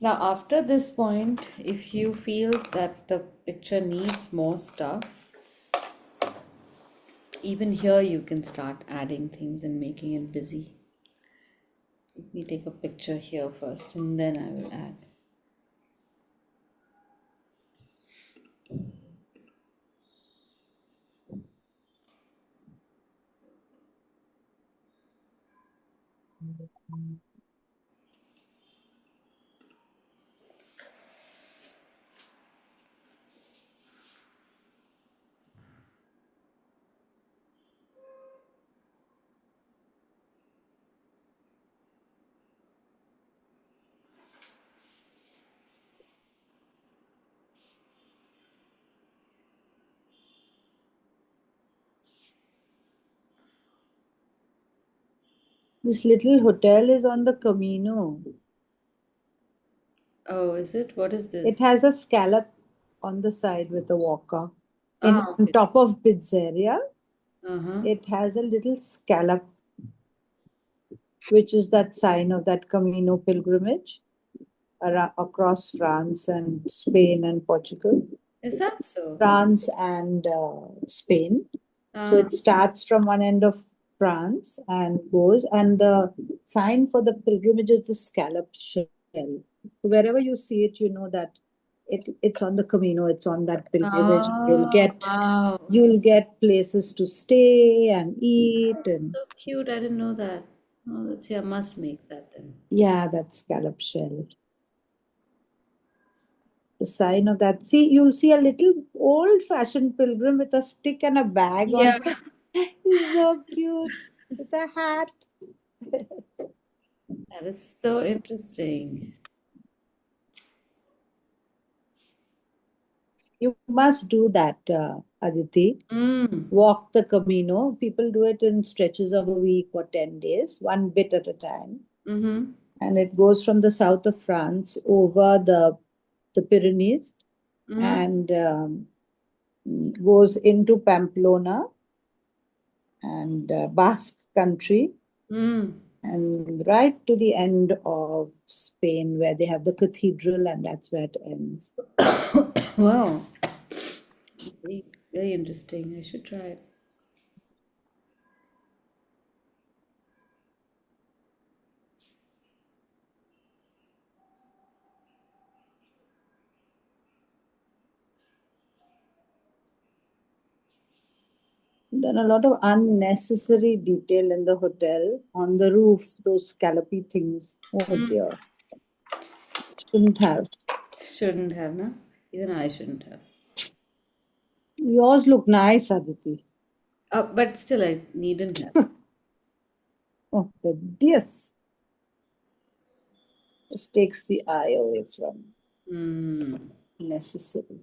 Now, after this point, if you feel that the picture needs more stuff, even here you can start adding things and making it busy. Let me take a picture here first and then I will add. This little hotel is on the Camino. Oh, is it? What is It this? has a scallop on the side with a walker. Ah, On okay. top of Pizzeria, Uh-huh. it has a little scallop, which is that sign of that Camino pilgrimage across France and Spain and Portugal. Is that so? France and Spain. So Ah, it starts from one end of France and goes, and the sign for the pilgrimage is the scallop shell. So wherever you see it, you know that it's on the Camino, it's on that pilgrimage. Oh, wow. You'll get places to stay and eat, That's and so cute. I didn't know that. Oh, let's see. I must make that then. yeah, that's scallop shell. The sign of that. See, you'll see a little old-fashioned pilgrim with a stick and a bag on. Yeah. He's so cute with a hat. That is so interesting. You must do that, Aditi. Mm. Walk the Camino. People do it in stretches of a week or 10 days, one bit at a time. Mm-hmm. And it goes from the south of France over the Pyrenees Mm. and goes into Pamplona and Basque country Mm. and right to the end of Spain where they have the cathedral, and that's where it ends. Wow. Very, very interesting. I should try it. Done a lot of unnecessary detail in the hotel on the roof, those scallopy things. Oh dear, shouldn't have. Shouldn't have, no? Even I shouldn't have. Yours look nice, Aditi. But still, I needn't have. Oh, the yes. Just takes the eye away from Mm. necessary.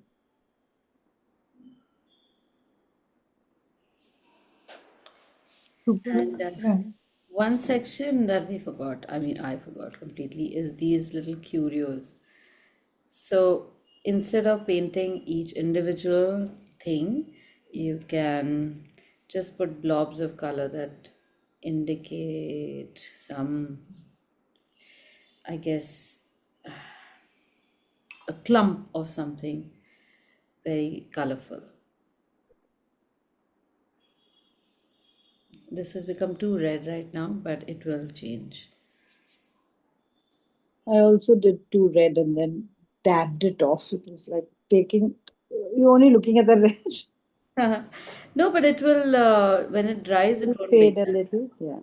And Right. one section that we forgot, I mean, I forgot completely, is these little curios. So instead of painting each individual thing, you can just put blobs of color that indicate some, I guess, a clump of something very colorful. This has become too red right now, but it will change. I also did two red and then dabbed it off. It was like taking, you're only looking at the red. No, but it will, when it dries, it It'll won't fade make a that. little. Yeah.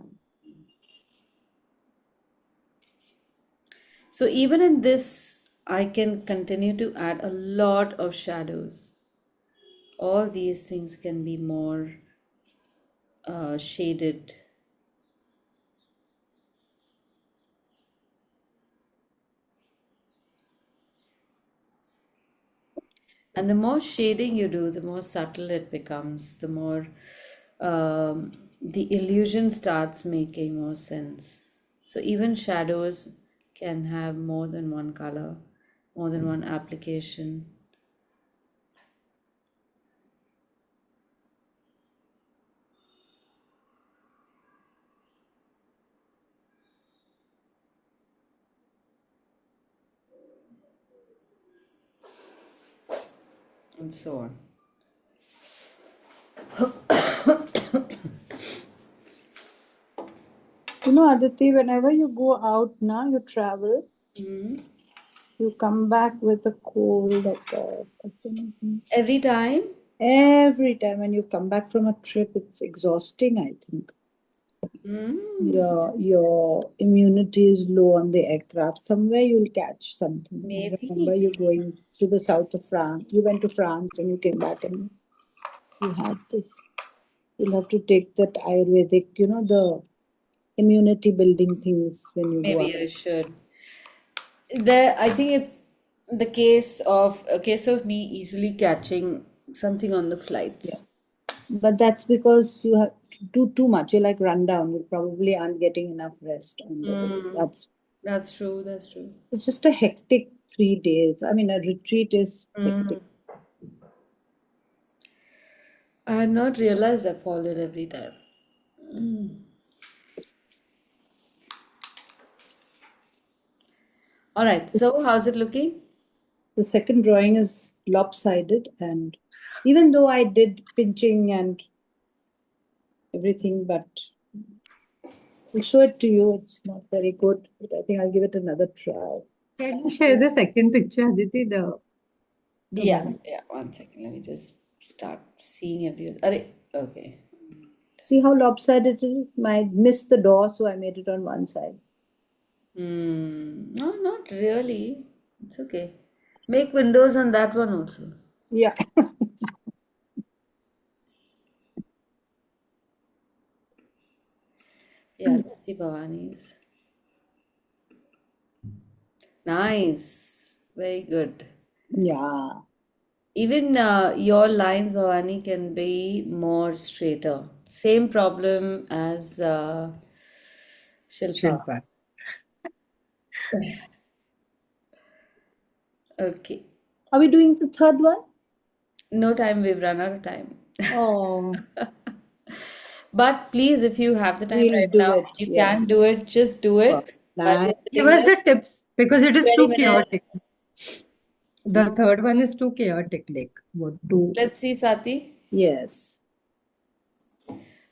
So even in this, I can continue to add a lot of shadows. All these things can be more shaded. And the more shading you do, the more subtle it becomes, the more the illusion starts making more sense. So even shadows can have more than one color, more than one application. And so on. You know, Aditi, whenever you go out now, you travel, Mhm. you come back with a cold Every time? every time when you come back from a trip, it's exhausting, I think. Mm, Your immunity is low on the aircraft. Somewhere you'll catch something. I remember maybe. you going to the south of France. You went to France and you came back and you had this. You'll have to take that Ayurvedic, the immunity building things when you go Maybe out. I should. I think it's a case of me easily catching something on the Yeah. flights. But that's because you have to do too much. You like run down. You probably aren't getting enough rest on the way. That's true, that's true. It's just a hectic 3 days. I mean, a retreat is hectic. I had not realized I followed every time. All right, so how's it looking? The second drawing is lopsided, and even though I did pinching and everything, but I'll show it to you. It's not very good, but I think I'll give it another try. Can you share the second picture, Aditi? The Yeah, one. yeah. One second. Let me just start seeing everything. Okay. See how lopsided it is? I missed the door, so I made it on one side. No, not really. It's okay. Make windows on that one also. Yeah. Yeah, let's see Bhavani's. Nice. Very good. Yeah. Even your lines, Bhavani, can be more straighter. Same problem as Shilpa. Shilpa. Okay. Are we doing the third one? No time, we've run out of time. Oh, But please, if you have the time we'll right do now, it. you Yes. can do it, just do Sure. it. While Nice. you're Give sitting us there, the tips because it is 20 too chaotic. minutes. The third one is too chaotic. Like what to? Let's see, Sati. Yes.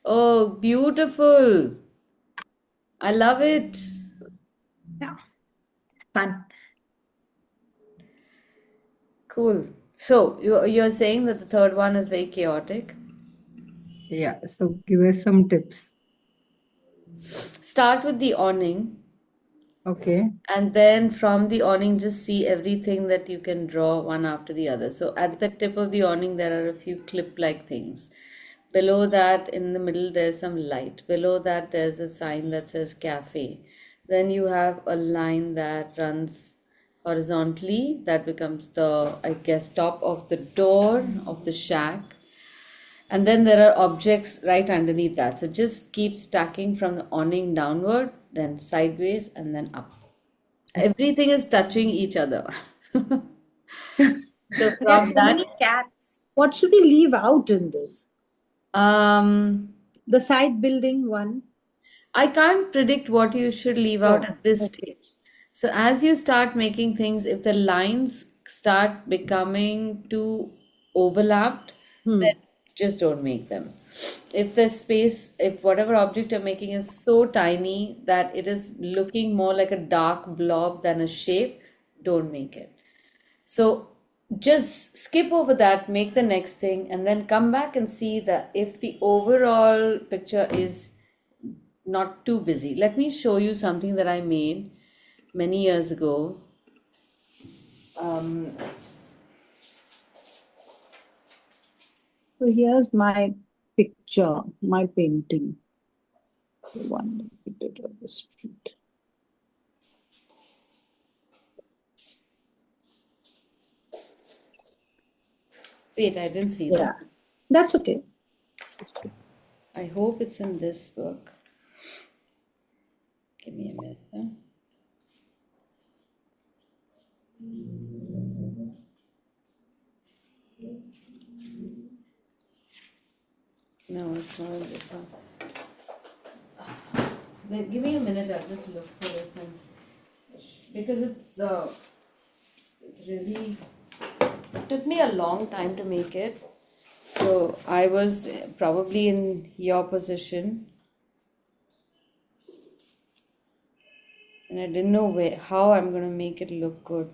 Oh, beautiful. I love it. Yeah, it's fun. Cool. So you're saying that the third one is very chaotic. Yeah. So give us some tips. Start with the awning, Okay. and then from the awning, just see everything that you can draw one after the other. So at the tip of the awning, there are a few clip-like things. Below that, in the middle, there's some light. Below that, there's a sign that says cafe. Then you have a line that runs horizontally. That becomes the, I guess, top of the door of the shack. And then there are objects right underneath that. So just keep stacking from the awning downward, then sideways, and then up. Everything is touching each other. So There's from so many that, cats. What should we leave out in this? um, The side building one? I can't predict what you should leave out Oh, at this okay. stage. So as you start making things, if the lines start becoming too overlapped, then just don't make them. If the space, if whatever object you're making is so tiny that it is looking more like a dark blob than a shape, don't make it. So just skip over that, make the next thing, and then come back and see that if the overall picture is not too busy. Let me show you something that I made many years ago. Um, So here's my picture, my painting. The one that we did of the street. wait, I didn't see Yeah. that. That's okay. I hope it's in this book. Give me a minute. Huh? No, it's not in this one. Wait, give me a minute. I'll just look for this and because it's really it took me a long time to make it. So I was probably in your position, and I didn't know how I'm gonna make it look good.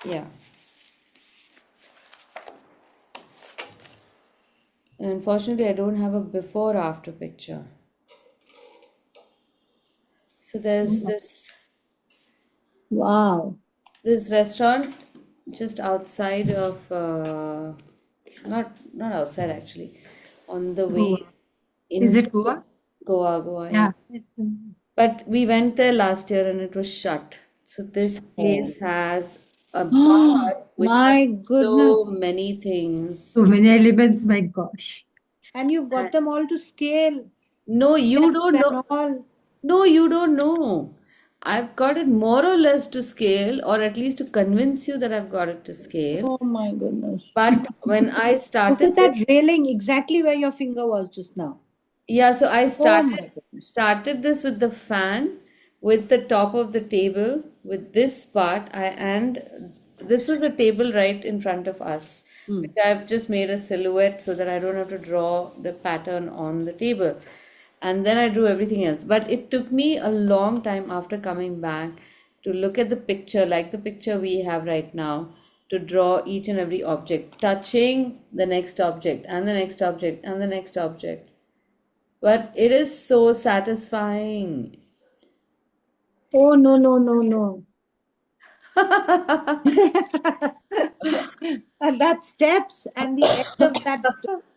Yeah. And unfortunately, I don't have a before after picture. So there's Wow. this restaurant just outside of not outside actually, on the Goa. way Is in it Goa? Goa, yeah. Yeah. But we went there last year and it was shut. So this Oh. place has a bar which My has so goodness. many things. So many elements. My gosh. And you've Uh, got them all to scale. No, you Steps don't know. and all. No, you don't know. I've got it more or less to scale, or at least to convince you that I've got it to scale. Oh my goodness. But when I Look started at this, that railing exactly where your finger was just now. yeah, so I Oh my goodness. started this with the fan, with the top of the table, with this part. And this was a table right in front of us. Hmm. which I've just made a silhouette so that I don't have to draw the pattern on the table. And then I drew everything else. But it took me a long time after coming back to look at the picture, like the picture we have right now, to draw each and every object, touching the next object and the next object and the next object. But it is so satisfying. Oh, no, no, no, no. And that steps and the edge of that,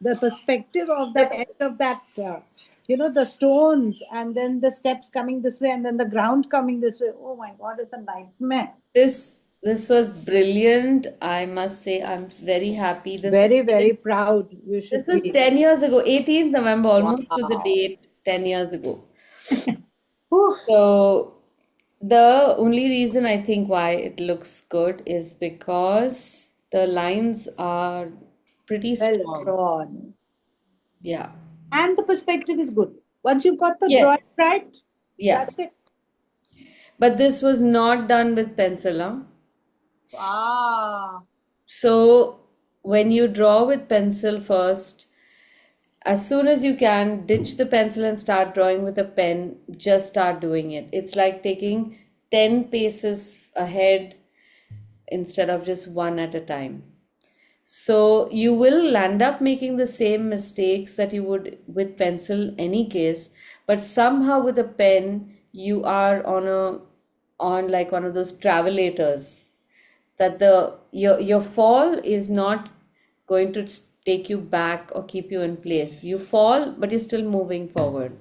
the perspective of that edge of that, the stones, and then the steps coming this way, and then the ground coming this way. Oh my God, it's a nightmare. This was brilliant. I must say, I'm very happy. Very, very proud. You This should was be. 10 years ago, 18th November, almost to the Wow. date, 10 years ago. Whew. So the only reason I think why it looks good is because the lines are pretty Well strong. drawn. Yeah. And the perspective is good. Once you've got the Yes. drawing right, Yeah. that's it. But this was not done with pencil, huh? Ah. So when you draw with pencil first, as soon as you can, ditch the pencil and start drawing with a pen. Just start doing it. It's like taking 10 paces ahead instead of just one at a time. So you will end up making the same mistakes that you would with pencil any case, but somehow with a pen you are on like one of those travelators that your fall is not going to take you back or keep you in place. You fall, but you're still moving forward.